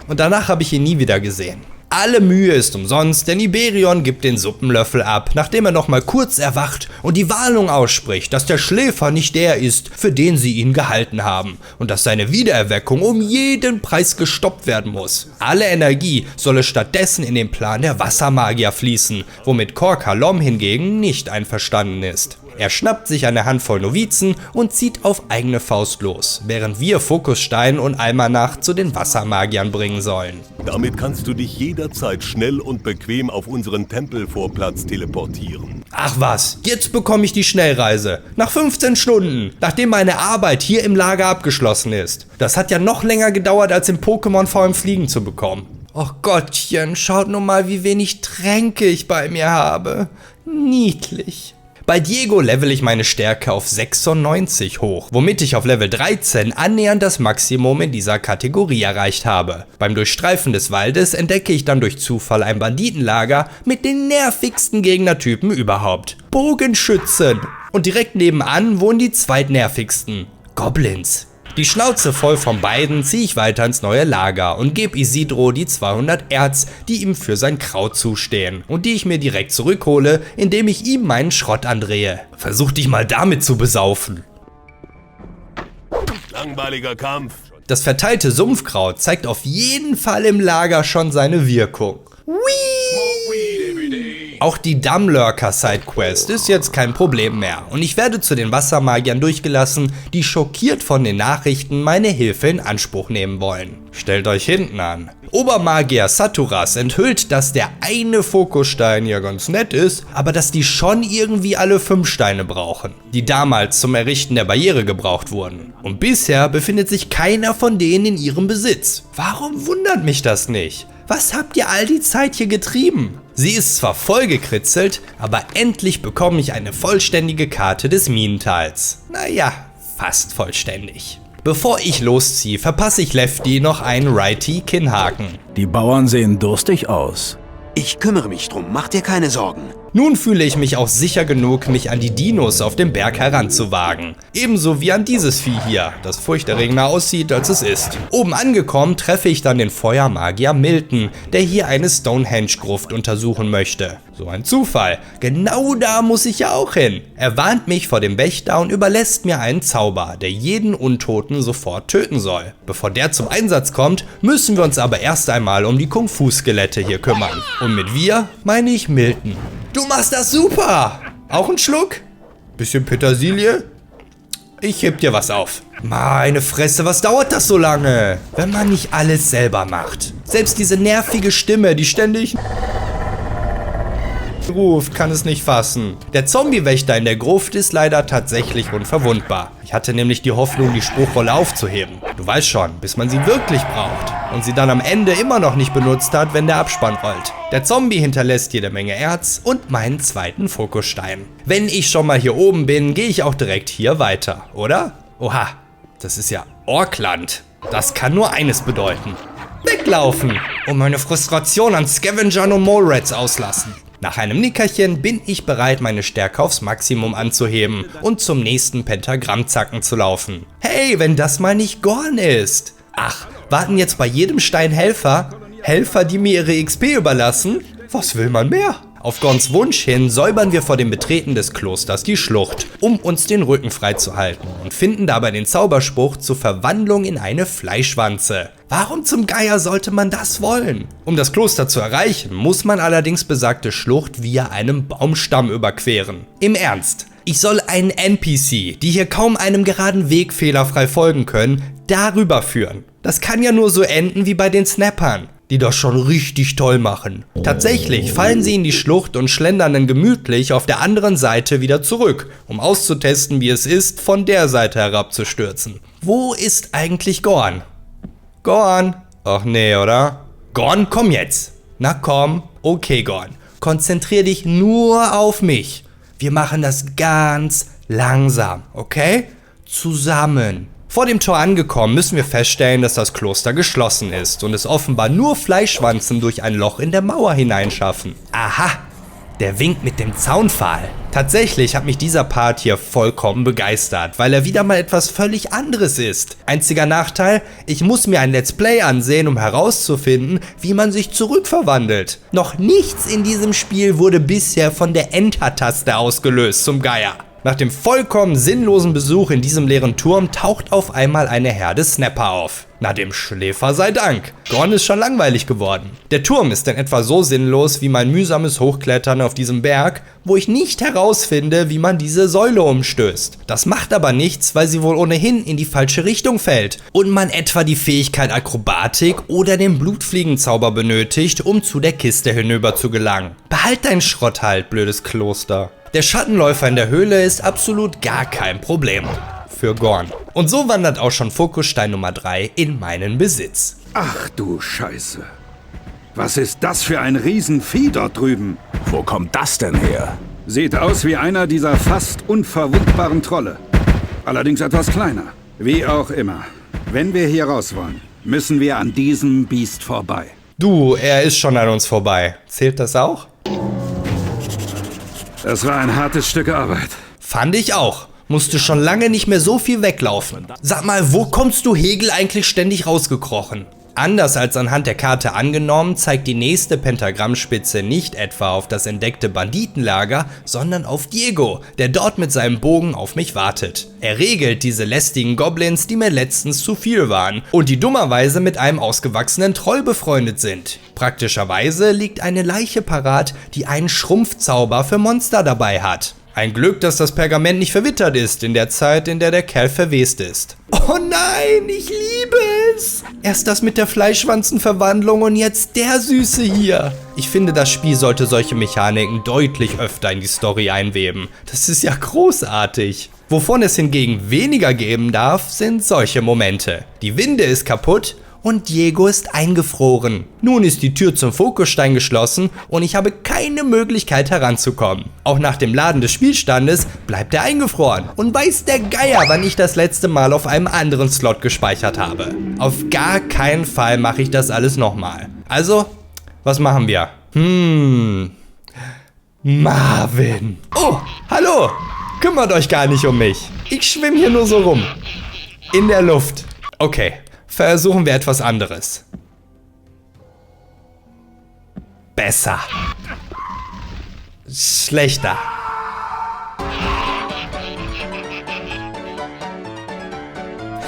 und danach habe ich ihn nie wieder gesehen. Alle Mühe ist umsonst, denn Iberion gibt den Suppenlöffel ab, nachdem er nochmal kurz erwacht und die Warnung ausspricht, dass der Schläfer nicht der ist, für den sie ihn gehalten haben und dass seine Wiedererweckung um jeden Preis gestoppt werden muss. Alle Energie solle stattdessen in den Plan der Wassermagier fließen, womit Kor Kalom hingegen nicht einverstanden ist. Er schnappt sich eine Handvoll Novizen und zieht auf eigene Faust los, während wir Fokusstein und Almanach zu den Wassermagiern bringen sollen. Damit kannst du dich jederzeit schnell und bequem auf unseren Tempelvorplatz teleportieren. Ach was, jetzt bekomme ich die Schnellreise. Nach 15 Stunden, nachdem meine Arbeit hier im Lager abgeschlossen ist. Das hat ja noch länger gedauert, als im Pokémon VM Fliegen zu bekommen. Och Gottchen, schaut nur mal, wie wenig Tränke ich bei mir habe. Niedlich. Bei Diego level ich meine Stärke auf 96 hoch, womit ich auf Level 13 annähernd das Maximum in dieser Kategorie erreicht habe. Beim Durchstreifen des Waldes entdecke ich dann durch Zufall ein Banditenlager mit den nervigsten Gegnertypen überhaupt. Bogenschützen. Und direkt nebenan wohnen die zweitnervigsten. Goblins. Die Schnauze voll von beiden ziehe ich weiter ins neue Lager und gebe Isidro die 200 Erz, die ihm für sein Kraut zustehen und die ich mir direkt zurückhole, indem ich ihm meinen Schrott andrehe. Versuch dich mal damit zu besaufen. Langweiliger Kampf. Das verteilte Sumpfkraut zeigt auf jeden Fall im Lager schon seine Wirkung. Auch die Dammlurker-Sidequest ist jetzt kein Problem mehr und ich werde zu den Wassermagiern durchgelassen, die schockiert von den Nachrichten meine Hilfe in Anspruch nehmen wollen. Stellt euch hinten an. Obermagier Saturas enthüllt, dass der eine Fokusstein ja ganz nett ist, aber dass die schon irgendwie alle 5 Steine brauchen, die damals zum Errichten der Barriere gebraucht wurden. Und bisher befindet sich keiner von denen in ihrem Besitz. Warum wundert mich das nicht? Was habt ihr all die Zeit hier getrieben? Sie ist zwar vollgekritzelt, aber endlich bekomme ich eine vollständige Karte des Minentals. Naja, fast vollständig. Bevor ich losziehe, verpasse ich Lefty noch einen Righty-Kinnhaken. Die Bauern sehen durstig aus. Ich kümmere mich drum, mach dir keine Sorgen. Nun fühle ich mich auch sicher genug, mich an die Dinos auf dem Berg heranzuwagen. Ebenso wie an dieses Vieh hier, das furchterregender aussieht, als es ist. Oben angekommen treffe ich dann den Feuermagier Milton, der hier eine Stonehenge-Gruft untersuchen möchte. So ein Zufall. Genau da muss ich ja auch hin. Er warnt mich vor dem Wächter und überlässt mir einen Zauber, der jeden Untoten sofort töten soll. Bevor der zum Einsatz kommt, müssen wir uns aber erst einmal um die Kung-Fu-Skelette hier kümmern. Und mit wir meine ich Milton. Du machst das super! Auch ein Schluck? Bisschen Petersilie? Ich heb dir was auf. Meine Fresse, was dauert das so lange? Wenn man nicht alles selber macht. Selbst diese nervige Stimme, die ständig ruft, kann es nicht fassen. Der Zombie-Wächter in der Gruft ist leider tatsächlich unverwundbar. Ich hatte nämlich die Hoffnung, die Spruchrolle aufzuheben. Du weißt schon, bis man sie wirklich braucht. Und sie dann am Ende immer noch nicht benutzt hat, wenn der Abspann rollt. Der Zombie hinterlässt jede Menge Erz und meinen zweiten Fokusstein. Wenn ich schon mal hier oben bin, gehe ich auch direkt hier weiter, oder? Oha, das ist ja Orkland. Das kann nur eines bedeuten. Weglaufen! Und meine Frustration an Scavengern und Mole Rats auslassen. Nach einem Nickerchen bin ich bereit, meine Stärke aufs Maximum anzuheben und zum nächsten Pentagrammzacken zu laufen. Hey, wenn das mal nicht Gorn ist! Ach, warten jetzt bei jedem Stein Helfer? Helfer, die mir ihre XP überlassen? Was will man mehr? Auf Gorns Wunsch hin säubern wir vor dem Betreten des Klosters die Schlucht, um uns den Rücken freizuhalten und finden dabei den Zauberspruch zur Verwandlung in eine Fleischwanze. Warum zum Geier sollte man das wollen? Um das Kloster zu erreichen, muss man allerdings besagte Schlucht via einem Baumstamm überqueren. Im Ernst, ich soll einen NPC, die hier kaum einem geraden Weg fehlerfrei folgen können, darüber führen. Das kann ja nur so enden wie bei den Snappern, die das schon richtig toll machen. Tatsächlich fallen sie in die Schlucht und schlendern dann gemütlich auf der anderen Seite wieder zurück, um auszutesten, wie es ist, von der Seite herabzustürzen. Wo ist eigentlich Gorn? Gorn? Ach nee, oder? Gorn, komm jetzt! Na komm, okay Gorn, konzentrier dich nur auf mich. Wir machen das ganz langsam, okay? Zusammen. Vor dem Tor angekommen, müssen wir feststellen, dass das Kloster geschlossen ist und es offenbar nur Fleischwanzen durch ein Loch in der Mauer hineinschaffen. Aha! Der Wink mit dem Zaunpfahl. Tatsächlich hat mich dieser Part hier vollkommen begeistert, weil er wieder mal etwas völlig anderes ist. Einziger Nachteil, ich muss mir ein Let's Play ansehen, um herauszufinden, wie man sich zurückverwandelt. Noch nichts in diesem Spiel wurde bisher von der Enter-Taste ausgelöst, zum Geier. Nach dem vollkommen sinnlosen Besuch in diesem leeren Turm taucht auf einmal eine Herde Snapper auf. Na, dem Schläfer sei Dank. Gorn ist schon langweilig geworden. Der Turm ist in etwa so sinnlos wie mein mühsames Hochklettern auf diesem Berg, wo ich nicht herausfinde, wie man diese Säule umstößt. Das macht aber nichts, weil sie wohl ohnehin in die falsche Richtung fällt und man etwa die Fähigkeit Akrobatik oder den Blutfliegenzauber benötigt, um zu der Kiste hinüber zu gelangen. Behalt deinen Schrott halt, blödes Kloster. Der Schattenläufer in der Höhle ist absolut gar kein Problem für Gorn. Und so wandert auch schon Fokusstein Nummer 3 in meinen Besitz. Ach du Scheiße. Was ist das für ein Riesenvieh dort drüben? Wo kommt das denn her? Sieht aus wie einer dieser fast unverwundbaren Trolle. Allerdings etwas kleiner. Wie auch immer. Wenn wir hier raus wollen, müssen wir an diesem Biest vorbei. Du, er ist schon an uns vorbei. Zählt das auch? Das war ein hartes Stück Arbeit. Fand ich auch. Musste schon lange nicht mehr so viel weglaufen. Sag mal, wo kommst du Hegel eigentlich ständig rausgekrochen? Anders als anhand der Karte angenommen, zeigt die nächste Pentagrammspitze nicht etwa auf das entdeckte Banditenlager, sondern auf Diego, der dort mit seinem Bogen auf mich wartet. Er regelt diese lästigen Goblins, die mir letztens zu viel waren und die dummerweise mit einem ausgewachsenen Troll befreundet sind. Praktischerweise liegt eine Leiche parat, die einen Schrumpfzauber für Monster dabei hat. Ein Glück, dass das Pergament nicht verwittert ist in der Zeit, in der der Kerl verwest ist. Oh nein, ich liebe es! Erst das mit der Fleischwanzenverwandlung und jetzt der Süße hier. Ich finde, das Spiel sollte solche Mechaniken deutlich öfter in die Story einweben. Das ist ja großartig. Wovon es hingegen weniger geben darf, sind solche Momente. Die Winde ist kaputt und Diego ist eingefroren. Nun ist die Tür zum Fokusstein geschlossen und ich habe keine Möglichkeit heranzukommen. Auch nach dem Laden des Spielstandes bleibt er eingefroren und weiß der Geier, wann ich das letzte Mal auf einem anderen Slot gespeichert habe. Auf gar keinen Fall mache ich das alles nochmal. Also, was machen wir? Marvin. Oh, hallo. Kümmert euch gar nicht um mich. Ich schwimme hier nur so rum. In der Luft. Okay. Versuchen wir etwas anderes. Besser. Schlechter.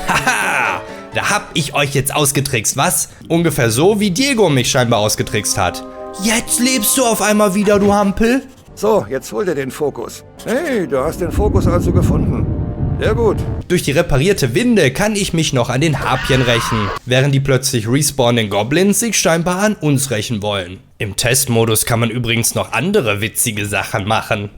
Haha, da hab ich euch jetzt ausgetrickst, was? Ungefähr so, wie Diego mich scheinbar ausgetrickst hat. Jetzt lebst du auf einmal wieder, du Hampel. So, jetzt hol dir den Fokus. Hey, du hast den Fokus also gefunden. Sehr gut. Durch die reparierte Winde kann ich mich noch an den Harpien rächen, während die plötzlich respawnenden Goblins sich scheinbar an uns rächen wollen. Im Testmodus kann man übrigens noch andere witzige Sachen machen.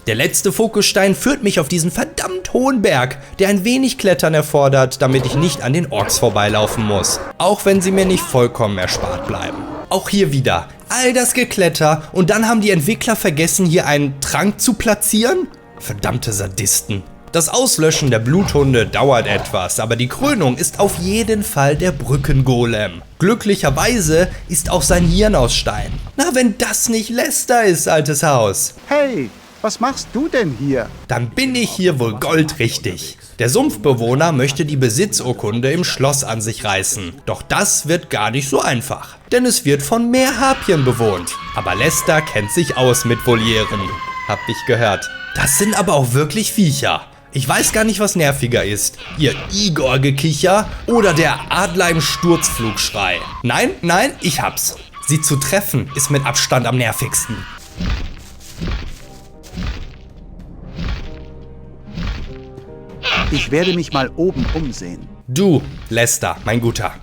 Der letzte Fokusstein führt mich auf diesen verdammt hohen Berg, der ein wenig Klettern erfordert, damit ich nicht an den Orks vorbeilaufen muss. Auch wenn sie mir nicht vollkommen erspart bleiben. Auch hier wieder all das Gekletter und dann haben die Entwickler vergessen, hier einen Trank zu platzieren? Verdammte Sadisten. Das Auslöschen der Bluthunde dauert etwas, aber die Krönung ist auf jeden Fall der Brückengolem. Glücklicherweise ist auch sein Hirn aus Stein. Na, wenn das nicht Lester ist, altes Haus. Hey! Was machst du denn hier? Dann bin ich hier wohl goldrichtig. Der Sumpfbewohner möchte die Besitzurkunde im Schloss an sich reißen. Doch das wird gar nicht so einfach. Denn es wird von mehr Harpien bewohnt. Aber Lester kennt sich aus mit Volieren. Hab ich gehört. Das sind aber auch wirklich Viecher. Ich weiß gar nicht, was nerviger ist. Ihr Igor-Gekicher oder der Adler im Sturzflugschrei. Nein, nein, ich hab's. Sie zu treffen ist mit Abstand am nervigsten. Ich werde mich mal oben umsehen. Du, Lester, mein Guter.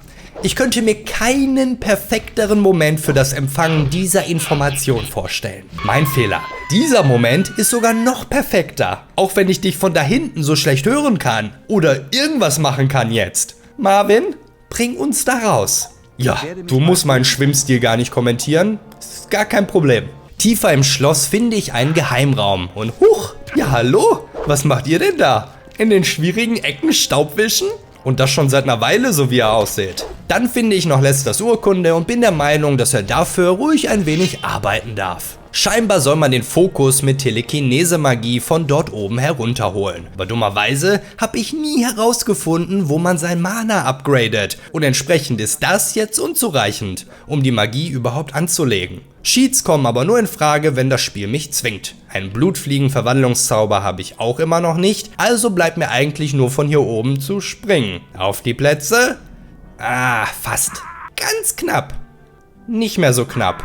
Ich könnte mir keinen perfekteren Moment für das Empfangen dieser Information vorstellen. Mein Fehler. Dieser Moment ist sogar noch perfekter. Auch wenn ich dich von da hinten so schlecht hören kann. Oder irgendwas machen kann jetzt. Marvin, bring uns da raus. Ja, du musst meinen Schwimmstil gar nicht kommentieren. Ist gar kein Problem. Tiefer im Schloss finde ich einen Geheimraum. Und huch, ja hallo, was macht ihr denn da? In den schwierigen Ecken Staubwischen? Und das schon seit einer Weile, so wie er aussieht. Dann finde ich noch Lesters Urkunde und bin der Meinung, dass er dafür ruhig ein wenig arbeiten darf. Scheinbar soll man den Fokus mit Telekinese-Magie von dort oben herunterholen. Aber dummerweise habe ich nie herausgefunden, wo man sein Mana upgradet. Und entsprechend ist das jetzt unzureichend, um die Magie überhaupt anzulegen. Cheats kommen aber nur in Frage, wenn das Spiel mich zwingt. Einen Blutfliegen-Verwandlungszauber habe ich auch immer noch nicht, also bleibt mir eigentlich nur von hier oben zu springen. Auf die Plätze. Ah, fast. Ganz knapp. Nicht mehr so knapp.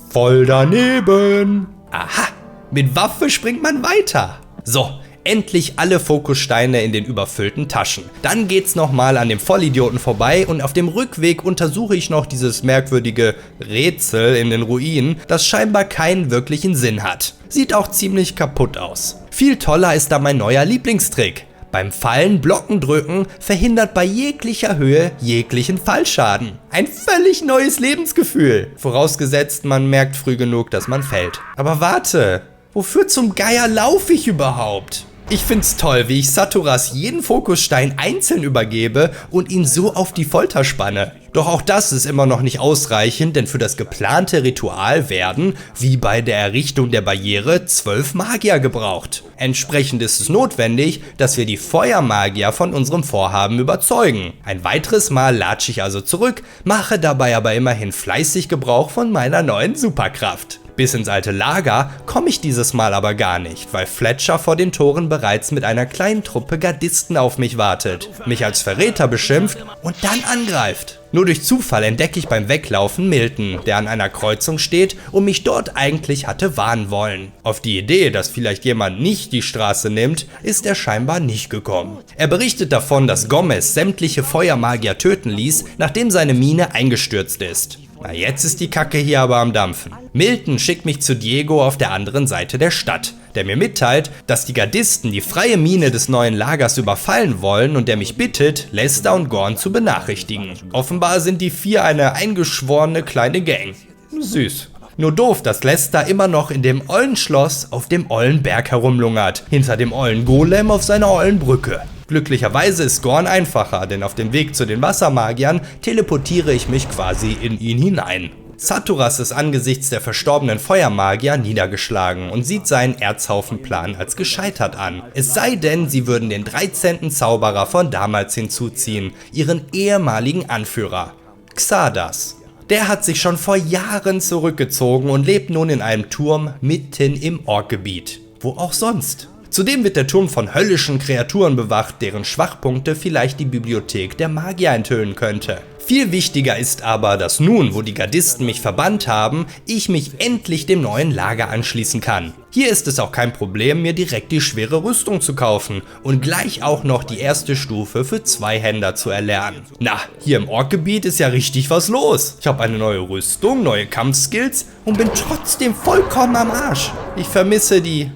Voll daneben. Aha, mit Waffe springt man weiter. So, endlich alle Fokussteine in den überfüllten Taschen. Dann geht's nochmal an dem Vollidioten vorbei und auf dem Rückweg untersuche ich noch dieses merkwürdige Rätsel in den Ruinen, das scheinbar keinen wirklichen Sinn hat. Sieht auch ziemlich kaputt aus. Viel toller ist da mein neuer Lieblingstrick. Beim Fallen Blocken drücken verhindert bei jeglicher Höhe jeglichen Fallschaden. Ein völlig neues Lebensgefühl. Vorausgesetzt, man merkt früh genug, dass man fällt. Aber warte, wofür zum Geier laufe ich überhaupt? Ich find's toll, wie ich Saturas jeden Fokusstein einzeln übergebe und ihn so auf die Folter spanne. Doch auch das ist immer noch nicht ausreichend, denn für das geplante Ritual werden, wie bei der Errichtung der Barriere, 12 Magier gebraucht. Entsprechend ist es notwendig, dass wir die Feuermagier von unserem Vorhaben überzeugen. Ein weiteres Mal latsche ich also zurück, mache dabei aber immerhin fleißig Gebrauch von meiner neuen Superkraft. Bis ins alte Lager komme ich dieses Mal aber gar nicht, weil Fletcher vor den Toren bereits mit einer kleinen Truppe Gardisten auf mich wartet, mich als Verräter beschimpft und dann angreift. Nur durch Zufall entdecke ich beim Weglaufen Milton, der an einer Kreuzung steht und mich dort eigentlich hatte warnen wollen. Auf die Idee, dass vielleicht jemand nicht die Straße nimmt, ist er scheinbar nicht gekommen. Er berichtet davon, dass Gomez sämtliche Feuermagier töten ließ, nachdem seine Mine eingestürzt ist. Na, jetzt ist die Kacke hier aber am Dampfen. Milton schickt mich zu Diego auf der anderen Seite der Stadt, der mir mitteilt, dass die Gardisten die freie Mine des neuen Lagers überfallen wollen und der mich bittet, Lester und Gorn zu benachrichtigen. Offenbar sind die 4 eine eingeschworene kleine Gang. Süß. Nur doof, dass Lester immer noch in dem ollen Schloss auf dem ollen Berg herumlungert, hinter dem ollen Golem auf seiner ollen Brücke. Glücklicherweise ist Gorn einfacher, denn auf dem Weg zu den Wassermagiern teleportiere ich mich quasi in ihn hinein. Saturas ist angesichts der verstorbenen Feuermagier niedergeschlagen und sieht seinen Erzhaufenplan als gescheitert an. Es sei denn, sie würden den 13. Zauberer von damals hinzuziehen, ihren ehemaligen Anführer, Xardas. Der hat sich schon vor Jahren zurückgezogen und lebt nun in einem Turm mitten im Orkgebiet. Wo auch sonst. Zudem wird der Turm von höllischen Kreaturen bewacht, deren Schwachpunkte vielleicht die Bibliothek der Magier enthüllen könnte. Viel wichtiger ist aber, dass nun, wo die Gardisten mich verbannt haben, ich mich endlich dem neuen Lager anschließen kann. Hier ist es auch kein Problem, mir direkt die schwere Rüstung zu kaufen und gleich auch noch die erste Stufe für Zweihänder zu erlernen. Na, hier im Orkgebiet ist ja richtig was los. Ich habe eine neue Rüstung, neue Kampfskills und bin trotzdem vollkommen am Arsch. Ich vermisse die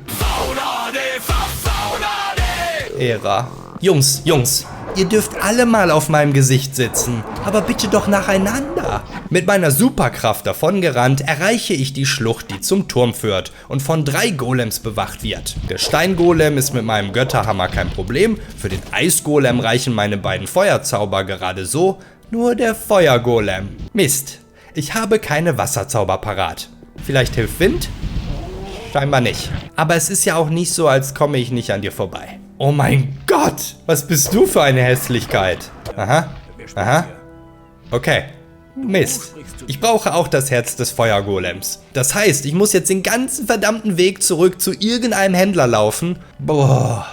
Ära. Jungs, ihr dürft alle mal auf meinem Gesicht sitzen, aber bitte doch nacheinander. Mit meiner Superkraft davongerannt erreiche ich die Schlucht, die zum Turm führt und von 3 Golems bewacht wird. Der Steingolem ist mit meinem Götterhammer kein Problem, für den Eisgolem reichen meine beiden Feuerzauber gerade so, nur der Feuergolem. Mist, ich habe keine Wasserzauber parat. Vielleicht hilft Wind? Scheinbar nicht. Aber es ist ja auch nicht so, als komme ich nicht an dir vorbei. Oh mein Gott, was bist du für eine Hässlichkeit? Aha. Okay. Mist. Ich brauche auch das Herz des Feuergolems. Das heißt, ich muss jetzt den ganzen verdammten Weg zurück zu irgendeinem Händler laufen. Boah.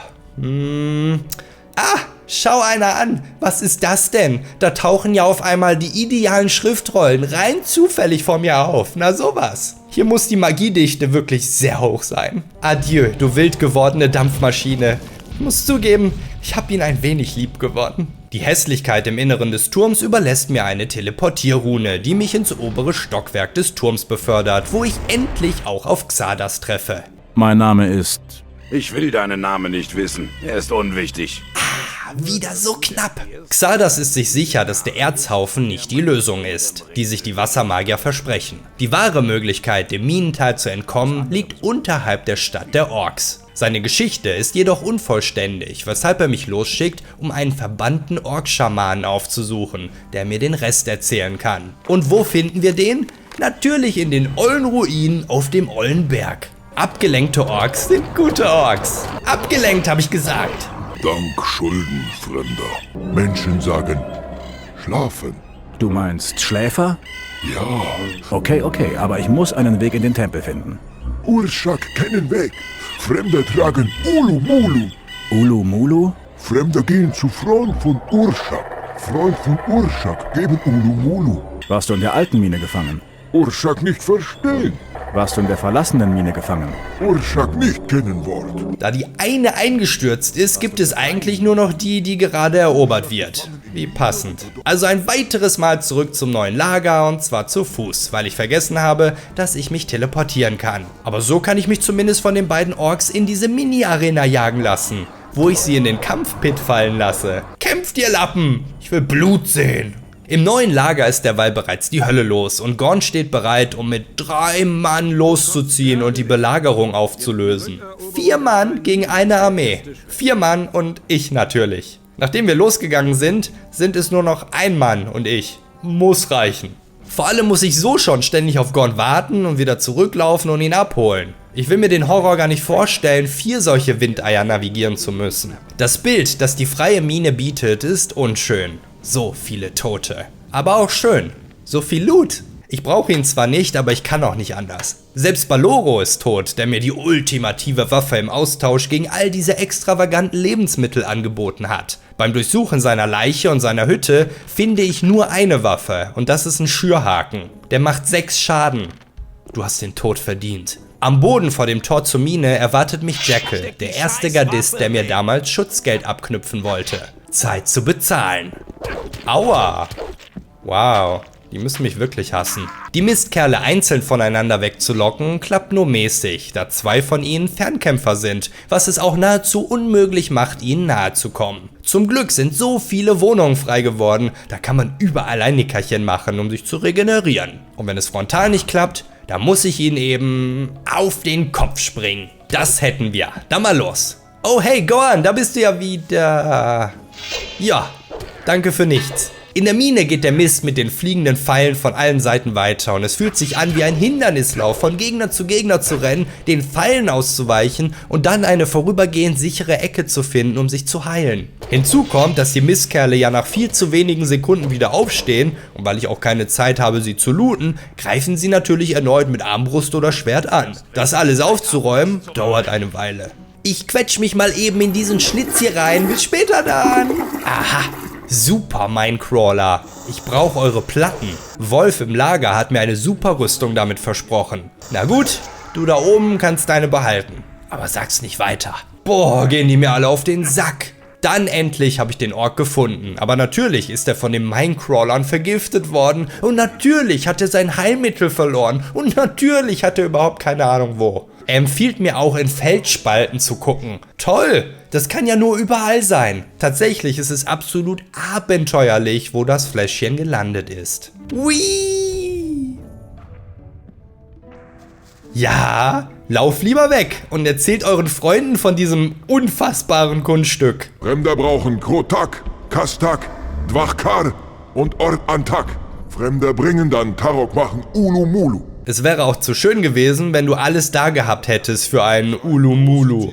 Schau einer an. Was ist das denn? Da tauchen ja auf einmal die idealen Schriftrollen rein zufällig vor mir auf. Na sowas. Hier muss die Magiedichte wirklich sehr hoch sein. Adieu, du wild gewordene Dampfmaschine. Ich muss zugeben, ich habe ihn ein wenig lieb gewonnen. Die Hässlichkeit im Inneren des Turms überlässt mir eine Teleportierrune, die mich ins obere Stockwerk des Turms befördert, wo ich endlich auch auf Xardas treffe. Mein Name ist... Ich will deinen Namen nicht wissen. Er ist unwichtig. Wieder so knapp. Xardas ist sich sicher, dass der Erzhaufen nicht die Lösung ist, die sich die Wassermagier versprechen. Die wahre Möglichkeit, dem Minental zu entkommen, liegt unterhalb der Stadt der Orks. Seine Geschichte ist jedoch unvollständig, weshalb er mich losschickt, um einen verbannten Ork-Schamanen aufzusuchen, der mir den Rest erzählen kann. Und wo finden wir den? Natürlich in den ollen Ruinen auf dem ollen Berg. Abgelenkte Orks sind gute Orks. Abgelenkt, habe ich gesagt. Dank Schulden, Fremder. Menschen sagen, schlafen. Du meinst Schläfer? Ja. Okay, aber ich muss einen Weg in den Tempel finden. Urshak kennen Weg. Fremder tragen Ulu-Mulu. Ulu-Mulu? Fremder gehen zu Freund von Urshak. Freund von Urshak geben Ulu-Mulu. Warst du in der alten Mine gefangen? Urshak nicht verstehen. Warst du in der verlassenen Mine gefangen? Urshak nicht kennen Wort. Da die eine eingestürzt ist, gibt es eigentlich nur noch die, die gerade erobert wird. Wie passend. Also ein weiteres Mal zurück zum neuen Lager und zwar zu Fuß, weil ich vergessen habe, dass ich mich teleportieren kann. Aber so kann ich mich zumindest von den beiden Orks in diese Mini-Arena jagen lassen, wo ich sie in den Kampfpit fallen lasse. Kämpft ihr Lappen! Ich will Blut sehen! Im neuen Lager ist derweil bereits die Hölle los und Gorn steht bereit, um mit 3 Mann loszuziehen und die Belagerung aufzulösen. 4 Mann gegen eine Armee. 4 Mann und ich natürlich. Nachdem wir losgegangen sind, sind es nur noch 1 Mann und ich. Muss reichen. Vor allem muss ich so schon ständig auf Gorn warten und wieder zurücklaufen und ihn abholen. Ich will mir den Horror gar nicht vorstellen, 4 solche Windeier navigieren zu müssen. Das Bild, das die freie Mine bietet, ist unschön. So viele Tote. Aber auch schön. So viel Loot. Ich brauche ihn zwar nicht, aber ich kann auch nicht anders. Selbst Baloro ist tot, der mir die ultimative Waffe im Austausch gegen all diese extravaganten Lebensmittel angeboten hat. Beim Durchsuchen seiner Leiche und seiner Hütte finde ich nur eine Waffe und das ist ein Schürhaken. Der macht 6 Schaden. Du hast den Tod verdient. Am Boden vor dem Tor zur Mine erwartet mich Jackal, der erste Gardist, der mir damals Schutzgeld abknüpfen wollte. Zeit zu bezahlen. Aua. Wow, die müssen mich wirklich hassen. Die Mistkerle einzeln voneinander wegzulocken, klappt nur mäßig, da 2 von ihnen Fernkämpfer sind, was es auch nahezu unmöglich macht, ihnen nahe zu kommen. Zum Glück sind so viele Wohnungen frei geworden, da kann man überall ein Nickerchen machen, um sich zu regenerieren. Und wenn es frontal nicht klappt, da muss ich ihnen eben auf den Kopf springen. Das hätten wir. Dann mal los. Oh hey, Gorn, da bist du ja wieder. Ja, danke für nichts. In der Mine geht der Mist mit den fliegenden Pfeilen von allen Seiten weiter und es fühlt sich an wie ein Hindernislauf, von Gegner zu rennen, den Pfeilen auszuweichen und dann eine vorübergehend sichere Ecke zu finden, um sich zu heilen. Hinzu kommt, dass die Mistkerle ja nach viel zu wenigen Sekunden wieder aufstehen und weil ich auch keine Zeit habe, sie zu looten, greifen sie natürlich erneut mit Armbrust oder Schwert an. Das alles aufzuräumen, dauert eine Weile. Ich quetsch mich mal eben in diesen Schlitz hier rein, bis später dann. Aha. Super Minecrawler, ich brauche eure Platten. Wolf im Lager hat mir eine super Rüstung damit versprochen. Na gut, du da oben kannst deine behalten. Aber sag's nicht weiter. Boah, gehen die mir alle auf den Sack. Dann endlich habe ich den Ork gefunden. Aber natürlich ist er von den Minecrawlern vergiftet worden. Und natürlich hat er sein Heilmittel verloren. Und natürlich hat er überhaupt keine Ahnung wo. Er empfiehlt mir auch in Felsspalten zu gucken. Toll, das kann ja nur überall sein. Tatsächlich ist es absolut abenteuerlich, wo das Fläschchen gelandet ist. Whee! Ja, lauf lieber weg und erzählt euren Freunden von diesem unfassbaren Kunststück. Fremder brauchen Krotak, Kastak, Dwachkar und Ort-Antak. Fremder bringen dann Tarok machen Ulu-Mulu. Es wäre auch zu schön gewesen, wenn du alles da gehabt hättest für einen Ulu-Mulu.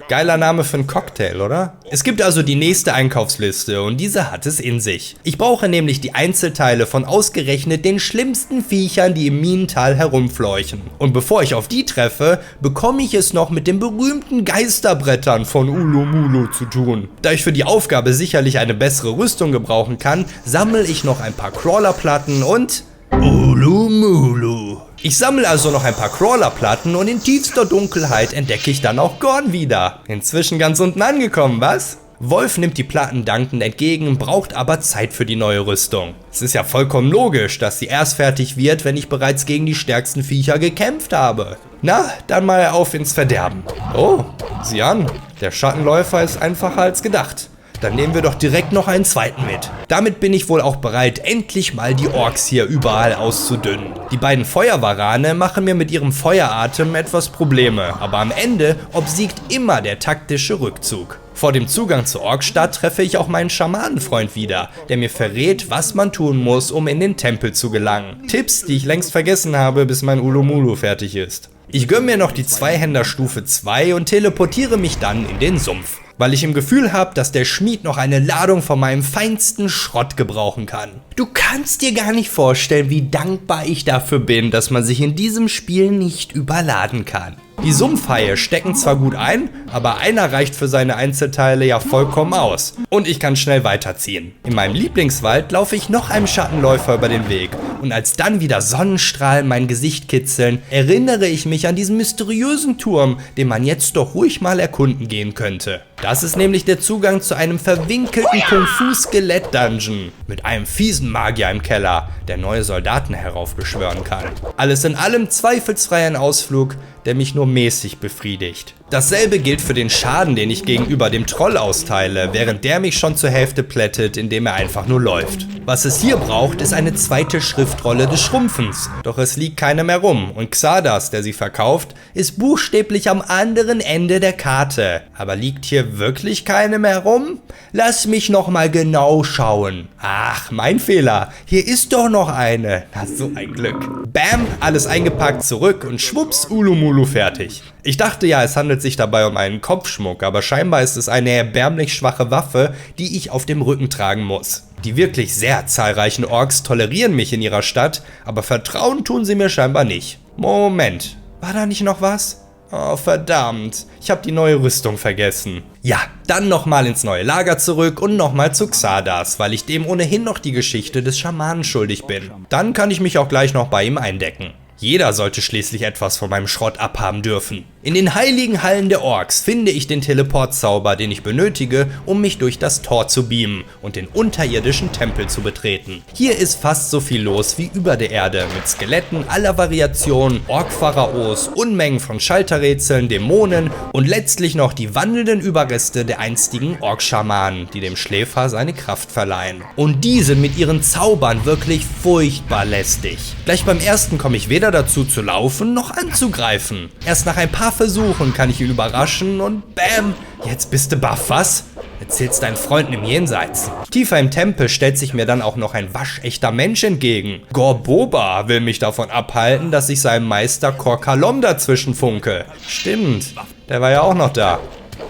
Geiler Name für einen Cocktail, oder? Es gibt also die nächste Einkaufsliste und diese hat es in sich. Ich brauche nämlich die Einzelteile von ausgerechnet den schlimmsten Viechern, die im Minental herumfleuchen. Und bevor ich auf die treffe, bekomme ich es noch mit den berühmten Geisterbrettern von Ulu-Mulu zu tun. Da ich für die Aufgabe sicherlich eine bessere Rüstung gebrauchen kann, sammle ich noch ein paar Crawlerplatten und Ulu-Mulu. Ich sammle also noch ein paar Crawlerplatten und in tiefster Dunkelheit entdecke ich dann auch Gorn wieder. Inzwischen ganz unten angekommen, was? Wolf nimmt die Platten dankend entgegen, braucht aber Zeit für die neue Rüstung. Es ist ja vollkommen logisch, dass sie erst fertig wird, wenn ich bereits gegen die stärksten Viecher gekämpft habe. Na, dann mal auf ins Verderben. Oh, sieh an, der Schattenläufer ist einfacher als gedacht. Dann nehmen wir doch direkt noch einen zweiten mit. Damit bin ich wohl auch bereit, endlich mal die Orks hier überall auszudünnen. Die beiden Feuerwarane machen mir mit ihrem Feueratem etwas Probleme, aber am Ende obsiegt immer der taktische Rückzug. Vor dem Zugang zur Orkstadt treffe ich auch meinen Schamanenfreund wieder, der mir verrät, was man tun muss, um in den Tempel zu gelangen. Tipps, die ich längst vergessen habe, bis mein Ulumulu fertig ist. Ich gönne mir noch die Zweihänder Stufe 2 und teleportiere mich dann in den Sumpf, weil ich im Gefühl habe, dass der Schmied noch eine Ladung von meinem feinsten Schrott gebrauchen kann. Du kannst dir gar nicht vorstellen, wie dankbar ich dafür bin, dass man sich in diesem Spiel nicht überladen kann. Die Sumpfhaie stecken zwar gut ein, aber einer reicht für seine Einzelteile ja vollkommen aus. Und ich kann schnell weiterziehen. In meinem Lieblingswald laufe ich noch einem Schattenläufer über den Weg. Und als dann wieder Sonnenstrahlen mein Gesicht kitzeln, erinnere ich mich an diesen mysteriösen Turm, den man jetzt doch ruhig mal erkunden gehen könnte. Das ist nämlich der Zugang zu einem verwinkelten Kung-Fu-Skelett-Dungeon mit einem fiesen Magier im Keller, der neue Soldaten heraufbeschwören kann. Alles in allem zweifelsfrei ein Ausflug, der mich nur mäßig befriedigt. Dasselbe gilt für den Schaden, den ich gegenüber dem Troll austeile, während der mich schon zur Hälfte plättet, indem er einfach nur läuft. Was es hier braucht, ist eine zweite Schriftrolle des Schrumpfens, doch es liegt keine mehr rum und Xardas, der sie verkauft, ist buchstäblich am anderen Ende der Karte. Aber liegt hier wirklich keine mehr rum? Lass mich noch mal genau schauen. Ach, mein Fehler, hier ist doch noch eine. Na, so ein Glück. Bam, alles eingepackt zurück und schwupps, Ulumulu fertig. Ich dachte ja, es handelt sich dabei um einen Kopfschmuck, aber scheinbar ist es eine erbärmlich schwache Waffe, die ich auf dem Rücken tragen muss. Die wirklich sehr zahlreichen Orks tolerieren mich in ihrer Stadt, aber vertrauen tun sie mir scheinbar nicht. Moment, war da nicht noch was? Oh, verdammt, ich habe die neue Rüstung vergessen. Ja, dann nochmal ins neue Lager zurück und nochmal zu Xardas, weil ich dem ohnehin noch die Geschichte des Schamanen schuldig bin. Dann kann ich mich auch gleich noch bei ihm eindecken. Jeder sollte schließlich etwas von meinem Schrott abhaben dürfen. In den heiligen Hallen der Orks finde ich den Teleportzauber, den ich benötige, um mich durch das Tor zu beamen und den unterirdischen Tempel zu betreten. Hier ist fast so viel los wie über der Erde, mit Skeletten aller Variationen, Ork-Pharaos, Unmengen von Schalterrätseln, Dämonen und letztlich noch die wandelnden Überreste der einstigen Ork-Schamanen, die dem Schläfer seine Kraft verleihen. Und die sind mit ihren Zaubern wirklich furchtbar lästig. Gleich beim ersten komme ich weder dazu zu laufen noch anzugreifen. Erst nach ein paar Versuchen kann ich ihn überraschen und bam, jetzt bist du baff, was? Erzähl's deinen Freunden im Jenseits. Tiefer im Tempel stellt sich mir dann auch noch ein waschechter Mensch entgegen. Gorboba will mich davon abhalten, dass ich seinem Meister Kor-Kalom dazwischen funke. Stimmt, der war ja auch noch da.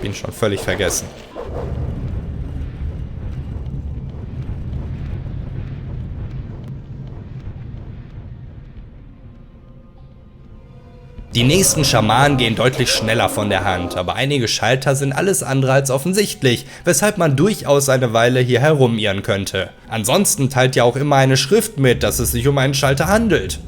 Bin schon völlig vergessen. Die nächsten Schamanen gehen deutlich schneller von der Hand, aber einige Schalter sind alles andere als offensichtlich, weshalb man durchaus eine Weile hier herumirren könnte. Ansonsten teilt ja auch immer eine Schrift mit, dass es sich um einen Schalter handelt.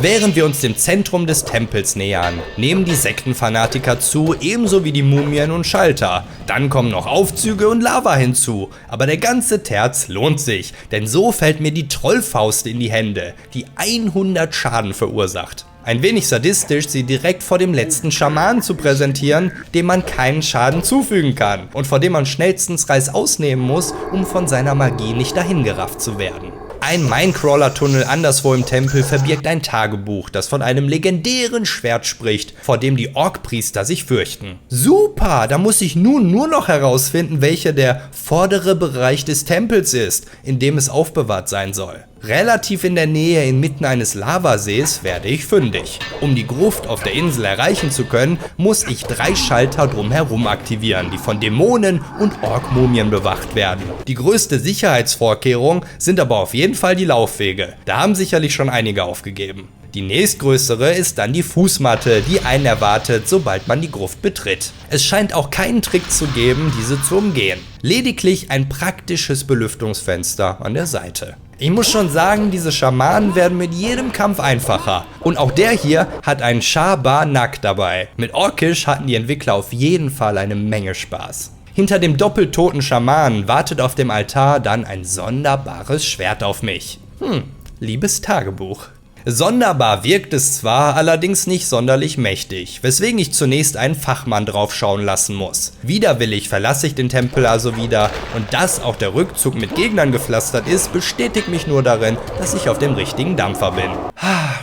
Während wir uns dem Zentrum des Tempels nähern, nehmen die Sektenfanatiker zu, ebenso wie die Mumien und Schalter. Dann kommen noch Aufzüge und Lava hinzu, aber der ganze Terz lohnt sich, denn so fällt mir die Trollfaust in die Hände, die 100 Schaden verursacht. Ein wenig sadistisch, sie direkt vor dem letzten Schamanen zu präsentieren, dem man keinen Schaden zufügen kann und vor dem man schnellstens Reis ausnehmen muss, um von seiner Magie nicht dahingerafft zu werden. Ein Minecrawler-Tunnel anderswo im Tempel verbirgt ein Tagebuch, das von einem legendären Schwert spricht, vor dem die Ork-Priester sich fürchten. Super, da muss ich nun nur noch herausfinden, welcher der vordere Bereich des Tempels ist, in dem es aufbewahrt sein soll. Relativ in der Nähe inmitten eines Lavasees werde ich fündig. Um die Gruft auf der Insel erreichen zu können, muss ich 3 Schalter drumherum aktivieren, die von Dämonen und Ork-Mumien bewacht werden. Die größte Sicherheitsvorkehrung sind aber auf jeden Fall die Laufwege. Da haben sicherlich schon einige aufgegeben. Die nächstgrößere ist dann die Fußmatte, die einen erwartet, sobald man die Gruft betritt. Es scheint auch keinen Trick zu geben, diese zu umgehen. Lediglich ein praktisches Belüftungsfenster an der Seite. Ich muss schon sagen, diese Schamanen werden mit jedem Kampf einfacher. Und auch der hier hat einen Schabernack dabei. Mit Orkish hatten die Entwickler auf jeden Fall eine Menge Spaß. Hinter dem doppeltoten Schamanen wartet auf dem Altar dann ein sonderbares Schwert auf mich. Liebes Tagebuch. Sonderbar wirkt es zwar, allerdings nicht sonderlich mächtig, weswegen ich zunächst einen Fachmann draufschauen lassen muss. Widerwillig verlasse ich den Tempel also wieder und dass auch der Rückzug mit Gegnern gepflastert ist, bestätigt mich nur darin, dass ich auf dem richtigen Dampfer bin.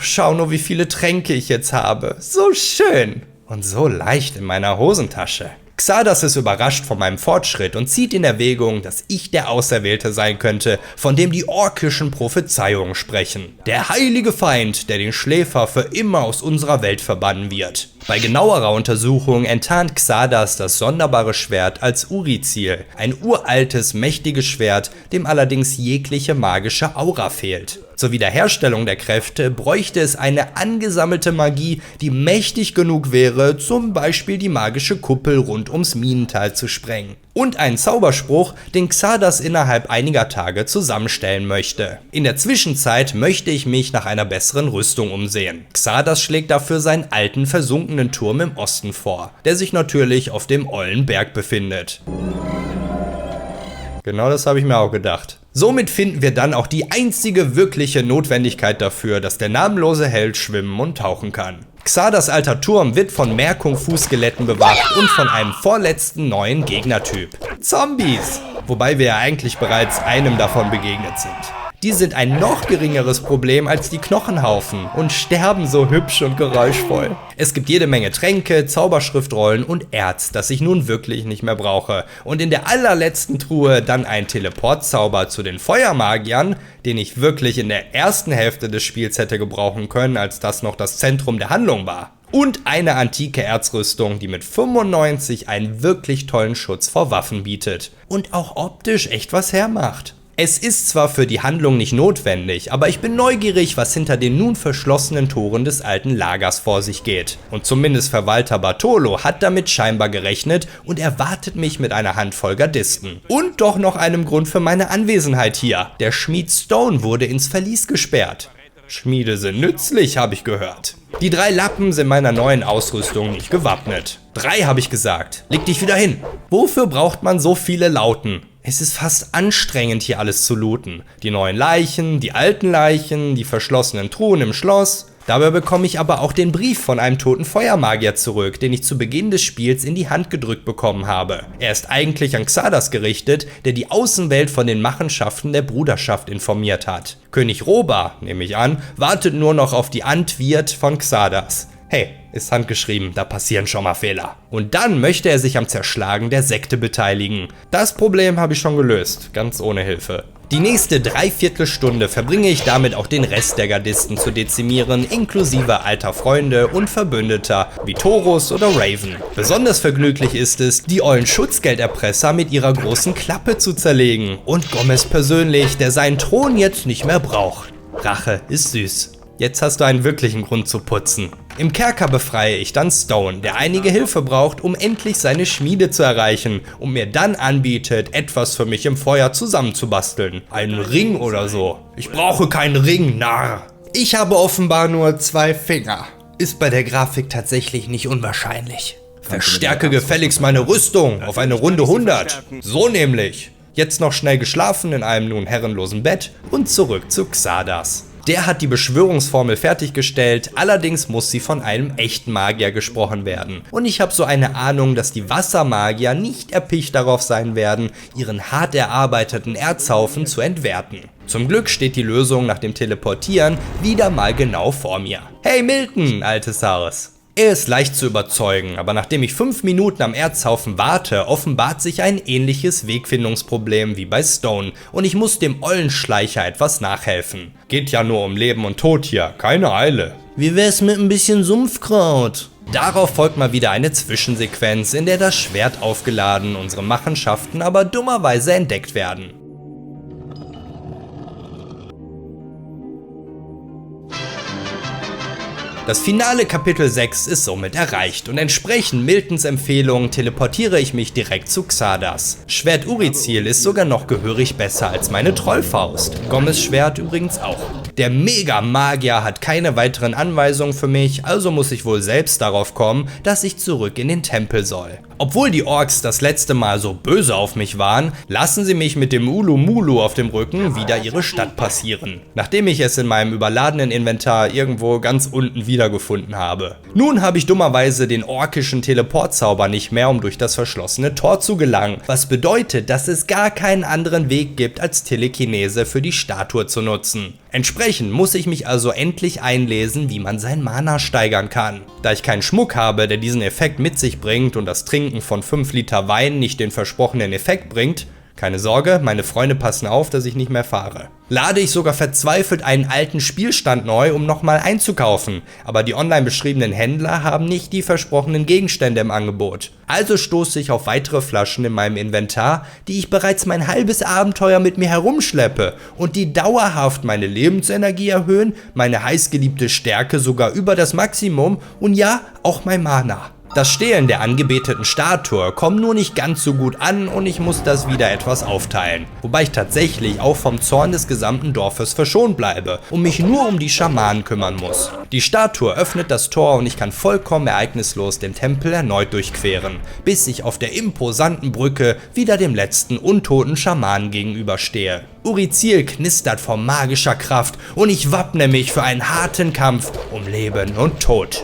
Schau nur, wie viele Tränke ich jetzt habe. So schön und so leicht in meiner Hosentasche. Xardas ist überrascht von meinem Fortschritt und zieht in Erwägung, dass ich der Auserwählte sein könnte, von dem die orkischen Prophezeiungen sprechen. Der heilige Feind, der den Schläfer für immer aus unserer Welt verbannen wird. Bei genauerer Untersuchung enttarnt Xardas das sonderbare Schwert als Uri-Ziel, ein uraltes, mächtiges Schwert, dem allerdings jegliche magische Aura fehlt. Zur Wiederherstellung der Kräfte bräuchte es eine angesammelte Magie, die mächtig genug wäre, zum Beispiel die magische Kuppel rund ums Minental zu sprengen. Und einen Zauberspruch, den Xardas innerhalb einiger Tage zusammenstellen möchte. In der Zwischenzeit möchte ich mich nach einer besseren Rüstung umsehen. Xardas schlägt dafür seinen alten, versunkenen Turm im Osten vor, der sich natürlich auf dem Ollenberg befindet. Genau das habe ich mir auch gedacht. Somit finden wir dann auch die einzige wirkliche Notwendigkeit dafür, dass der namenlose Held schwimmen und tauchen kann. Xardas alter Turm wird von mehr Kung-Fu-Skeletten bewacht und von einem vorletzten neuen Gegnertyp. Zombies! Wobei wir ja eigentlich bereits einem davon begegnet sind. Die sind ein noch geringeres Problem als die Knochenhaufen und sterben so hübsch und geräuschvoll. Es gibt jede Menge Tränke, Zauberschriftrollen und Erz, das ich nun wirklich nicht mehr brauche. Und in der allerletzten Truhe dann ein Teleportzauber zu den Feuermagiern, den ich wirklich in der ersten Hälfte des Spiels hätte gebrauchen können, als das noch das Zentrum der Handlung war. Und eine antike Erzrüstung, die mit 95 einen wirklich tollen Schutz vor Waffen bietet. Und auch optisch echt was hermacht. Es ist zwar für die Handlung nicht notwendig, aber ich bin neugierig, was hinter den nun verschlossenen Toren des alten Lagers vor sich geht. Und zumindest Verwalter Bartolo hat damit scheinbar gerechnet und erwartet mich mit einer Handvoll Gardisten. Und doch noch einem Grund für meine Anwesenheit hier. Der Schmied Stone wurde ins Verlies gesperrt. Schmiede sind nützlich, habe ich gehört. Die 3 Lappen sind meiner neuen Ausrüstung nicht gewappnet. 3 habe ich gesagt. Leg dich wieder hin. Wofür braucht man so viele Lauten? Es ist fast anstrengend, hier alles zu looten. Die neuen Leichen, die alten Leichen, die verschlossenen Truhen im Schloss. Dabei bekomme ich aber auch den Brief von einem toten Feuermagier zurück, den ich zu Beginn des Spiels in die Hand gedrückt bekommen habe. Er ist eigentlich an Xardas gerichtet, der die Außenwelt von den Machenschaften der Bruderschaft informiert hat. König Roba, nehme ich an, wartet nur noch auf die Antwort von Xardas. Hey, ist handgeschrieben, da passieren schon mal Fehler. Und dann möchte er sich am Zerschlagen der Sekte beteiligen. Das Problem habe ich schon gelöst, ganz ohne Hilfe. Die nächste Dreiviertelstunde verbringe ich damit auch den Rest der Gardisten zu dezimieren, inklusive alter Freunde und Verbündeter wie Taurus oder Raven. Besonders vergnüglich ist es, die ollen Schutzgelderpresser mit ihrer großen Klappe zu zerlegen. Und Gomez persönlich, der seinen Thron jetzt nicht mehr braucht. Rache ist süß. Jetzt hast du einen wirklichen Grund zu putzen. Im Kerker befreie ich dann Stone, der einige Hilfe braucht, um endlich seine Schmiede zu erreichen und mir dann anbietet, etwas für mich im Feuer zusammenzubasteln. Einen Ring oder so. Ich brauche keinen Ring, Narr. Ich habe offenbar nur 2 Finger. Ist bei der Grafik tatsächlich nicht unwahrscheinlich. Verstärke gefälligst meine Rüstung auf eine Runde 100. So nämlich. Jetzt noch schnell geschlafen in einem nun herrenlosen Bett und zurück zu Xardas. Der hat die Beschwörungsformel fertiggestellt, allerdings muss sie von einem echten Magier gesprochen werden. Und ich habe so eine Ahnung, dass die Wassermagier nicht erpicht darauf sein werden, ihren hart erarbeiteten Erzhaufen zu entwerten. Zum Glück steht die Lösung nach dem Teleportieren wieder mal genau vor mir. Hey Milton, altes Haus! Er ist leicht zu überzeugen, aber nachdem ich 5 Minuten am Erzhaufen warte, offenbart sich ein ähnliches Wegfindungsproblem wie bei Stone und ich muss dem Ollenschleicher etwas nachhelfen. Geht ja nur um Leben und Tod hier, keine Eile. Wie wär's mit ein bisschen Sumpfkraut? Darauf folgt mal wieder eine Zwischensequenz, in der das Schwert aufgeladen, unsere Machenschaften aber dummerweise entdeckt werden. Das finale Kapitel 6 ist somit erreicht und entsprechend Miltons Empfehlung teleportiere ich mich direkt zu Xardas. Schwert Uruzil ist sogar noch gehörig besser als meine Trollfaust. Gommes Schwert übrigens auch. Der Mega-Magier hat keine weiteren Anweisungen für mich, also muss ich wohl selbst darauf kommen, dass ich zurück in den Tempel soll. Obwohl die Orks das letzte Mal so böse auf mich waren, lassen sie mich mit dem Ulumulu auf dem Rücken wieder ihre Stadt passieren, nachdem ich es in meinem überladenen Inventar irgendwo ganz unten wiedergefunden habe. Nun habe ich dummerweise den orkischen Teleportzauber nicht mehr, um durch das verschlossene Tor zu gelangen, was bedeutet, dass es gar keinen anderen Weg gibt, als Telekinese für die Statue zu nutzen. Entsprechend muss ich mich also endlich einlesen, wie man sein Mana steigern kann. Da ich keinen Schmuck habe, der diesen Effekt mit sich bringt und das Trinken von 5 Liter Wein nicht den versprochenen Effekt bringt, keine Sorge, meine Freunde passen auf, dass ich nicht mehr fahre. Lade ich sogar verzweifelt einen alten Spielstand neu, um nochmal einzukaufen, aber die online beschriebenen Händler haben nicht die versprochenen Gegenstände im Angebot. Also stoße ich auf weitere Flaschen in meinem Inventar, die ich bereits mein halbes Abenteuer mit mir herumschleppe und die dauerhaft meine Lebensenergie erhöhen, meine heißgeliebte Stärke sogar über das Maximum und ja, auch mein Mana. Das Stehlen der angebeteten Statue kommt nur nicht ganz so gut an und ich muss das wieder etwas aufteilen. Wobei ich tatsächlich auch vom Zorn des gesamten Dorfes verschont bleibe und mich nur um die Schamanen kümmern muss. Die Statue öffnet das Tor und ich kann vollkommen ereignislos den Tempel erneut durchqueren, bis ich auf der imposanten Brücke wieder dem letzten untoten Schamanen gegenüberstehe. Uruzil knistert vor magischer Kraft und ich wappne mich für einen harten Kampf um Leben und Tod.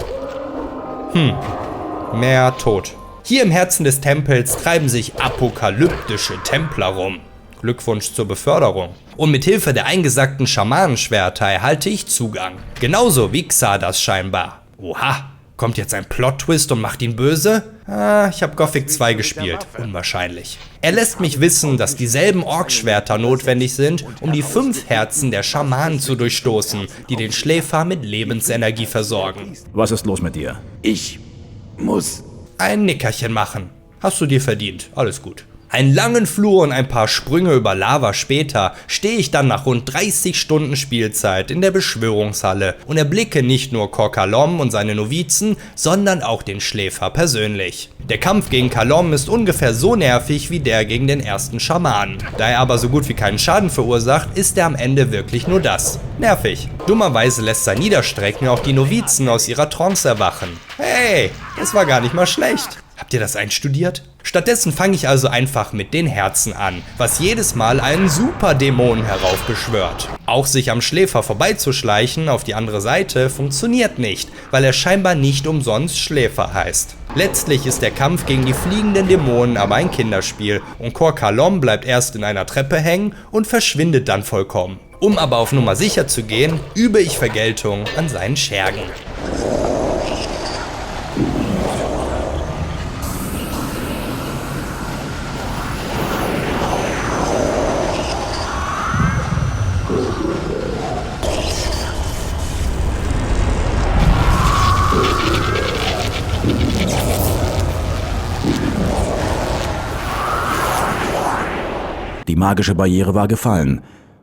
Mehr Tod. Hier im Herzen des Tempels treiben sich apokalyptische Templer rum. Glückwunsch zur Beförderung. Und mit Hilfe der eingesackten Schamanenschwerter erhalte ich Zugang. Genauso wie Xardas scheinbar. Oha, kommt jetzt ein Plot-Twist und macht ihn böse? Ich habe Gothic 2 gespielt. Unwahrscheinlich. Er lässt mich wissen, dass dieselben Orkschwerter notwendig sind, um die 5 Herzen der Schamanen zu durchstoßen, die den Schläfer mit Lebensenergie versorgen. Was ist los mit dir? Ich muss ein Nickerchen machen. Hast du dir verdient. Alles gut. Einen langen Flur und ein paar Sprünge über Lava später stehe ich dann nach rund 30 Stunden Spielzeit in der Beschwörungshalle und erblicke nicht nur Kor Kalom und seine Novizen, sondern auch den Schläfer persönlich. Der Kampf gegen Kalom ist ungefähr so nervig wie der gegen den ersten Schamanen. Da er aber so gut wie keinen Schaden verursacht, ist er am Ende wirklich nur das. Nervig. Dummerweise lässt sein Niederstrecken auch die Novizen aus ihrer Trance erwachen. Hey, das war gar nicht mal schlecht. Habt ihr das einstudiert? Stattdessen fange ich also einfach mit den Herzen an, was jedes Mal einen Superdämon heraufbeschwört. Auch sich am Schläfer vorbeizuschleichen auf die andere Seite funktioniert nicht, weil er scheinbar nicht umsonst Schläfer heißt. Letztlich ist der Kampf gegen die fliegenden Dämonen aber ein Kinderspiel und Kor Kalom bleibt erst in einer Treppe hängen und verschwindet dann vollkommen. Um aber auf Nummer sicher zu gehen, übe ich Vergeltung an seinen Schergen. Die magische Barriere war gefallen,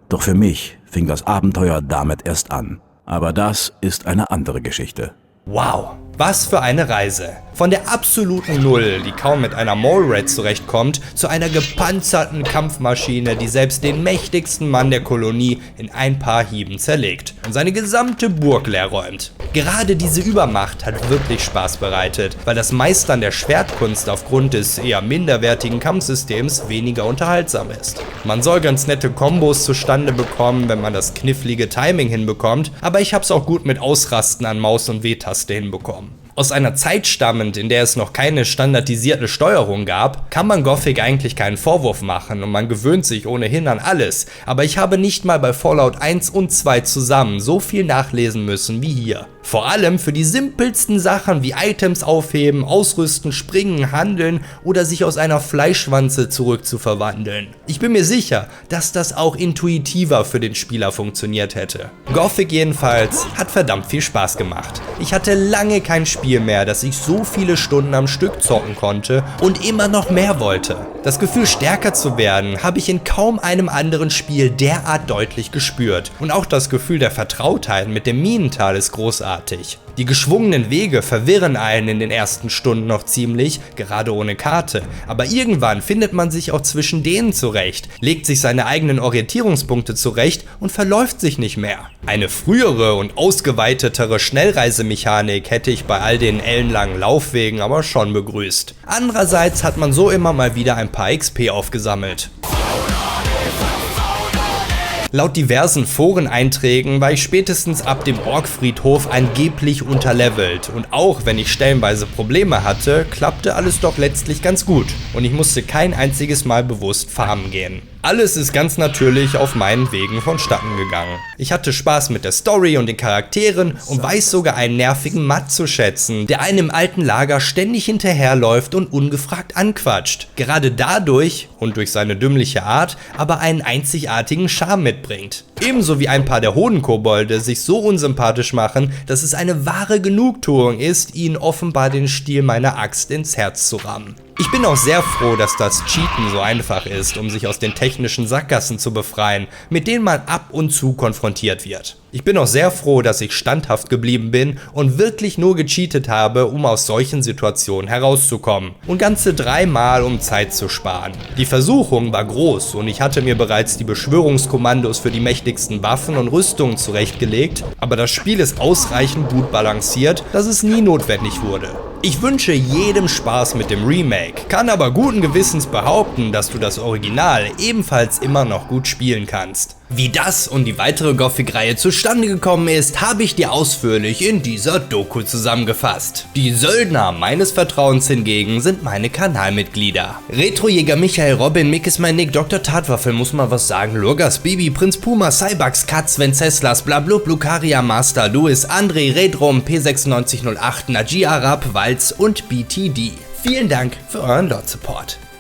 doch für mich fing das Abenteuer damit erst an. Aber das ist eine andere Geschichte. Wow, was für eine Reise. Von der absoluten Null, die kaum mit einer Mole-Rat zurechtkommt, zu einer gepanzerten Kampfmaschine, die selbst den mächtigsten Mann der Kolonie in ein paar Hieben zerlegt und seine gesamte Burg leerräumt. Gerade diese Übermacht hat wirklich Spaß bereitet, weil das Meistern der Schwertkunst aufgrund des eher minderwertigen Kampfsystems weniger unterhaltsam ist. Man soll ganz nette Kombos zustande bekommen, wenn man das knifflige Timing hinbekommt, aber ich hab's auch gut mit Ausrasten an Maus und W-Taste hinbekommen. Aus einer Zeit stammend, in der es noch keine standardisierte Steuerung gab, kann man Gothic eigentlich keinen Vorwurf machen und man gewöhnt sich ohnehin an alles, aber ich habe nicht mal bei Fallout 1 und 2 zusammen so viel nachlesen müssen wie hier. Vor allem für die simpelsten Sachen wie Items aufheben, ausrüsten, springen, handeln oder sich aus einer Fleischwanze zurückzuverwandeln. Ich bin mir sicher, dass das auch intuitiver für den Spieler funktioniert hätte. Gothic jedenfalls hat verdammt viel Spaß gemacht. Ich hatte lange kein Spiel mehr, das ich so viele Stunden am Stück zocken konnte und immer noch mehr wollte. Das Gefühl, stärker zu werden, habe ich in kaum einem anderen Spiel derart deutlich gespürt. Und auch das Gefühl der Vertrautheit mit dem Minental ist großartig. Die geschwungenen Wege verwirren einen in den ersten Stunden noch ziemlich, gerade ohne Karte. Aber irgendwann findet man sich auch zwischen denen zurecht, legt sich seine eigenen Orientierungspunkte zurecht und verläuft sich nicht mehr. Eine frühere und ausgeweitetere Schnellreisemechanik hätte ich bei all den ellenlangen Laufwegen aber schon begrüßt. Andererseits hat man so immer mal wieder ein paar XP aufgesammelt. Laut diversen Foreneinträgen war ich spätestens ab dem Orkfriedhof angeblich unterlevelt und auch wenn ich stellenweise Probleme hatte, klappte alles doch letztlich ganz gut und ich musste kein einziges Mal bewusst farmen gehen. Alles ist ganz natürlich auf meinen Wegen vonstatten gegangen. Ich hatte Spaß mit der Story und den Charakteren und weiß sogar einen nervigen Matt zu schätzen, der einem im alten Lager ständig hinterherläuft und ungefragt anquatscht. Gerade dadurch und durch seine dümmliche Art aber einen einzigartigen Charme mitbringt. Ebenso wie ein paar der Hodenkobolde sich so unsympathisch machen, dass es eine wahre Genugtuung ist, ihnen offenbar den Stiel meiner Axt ins Herz zu rammen. Ich bin auch sehr froh, dass das Cheaten so einfach ist, um sich aus den technischen Sackgassen zu befreien, mit denen man ab und zu konfrontiert wird. Ich bin auch sehr froh, dass ich standhaft geblieben bin und wirklich nur gecheatet habe, um aus solchen Situationen herauszukommen. Und ganze 3 Mal, um Zeit zu sparen. Die Versuchung war groß und ich hatte mir bereits die Beschwörungskommandos für die mächtigsten Waffen und Rüstungen zurechtgelegt, aber das Spiel ist ausreichend gut balanciert, dass es nie notwendig wurde. Ich wünsche jedem Spaß mit dem Remake, kann aber guten Gewissens behaupten, dass du das Original ebenfalls immer noch gut spielen kannst. Wie das und die weitere Gothic-Reihe zustande gekommen ist, habe ich dir ausführlich in dieser Doku zusammengefasst. Die Söldner meines Vertrauens hingegen sind meine Kanalmitglieder. Retrojäger Michael, Robin, Mick ist mein Nick, Dr. Tatwaffel muss mal was sagen, Lurgas, Bibi, Prinz Puma, Cybugs, Katz, Venceslas, Blablub, Lucaria, Master, Louis, André, Redrum, P9608, Najee Arab, Walz und BTD. Vielen Dank für euren Lord-Support.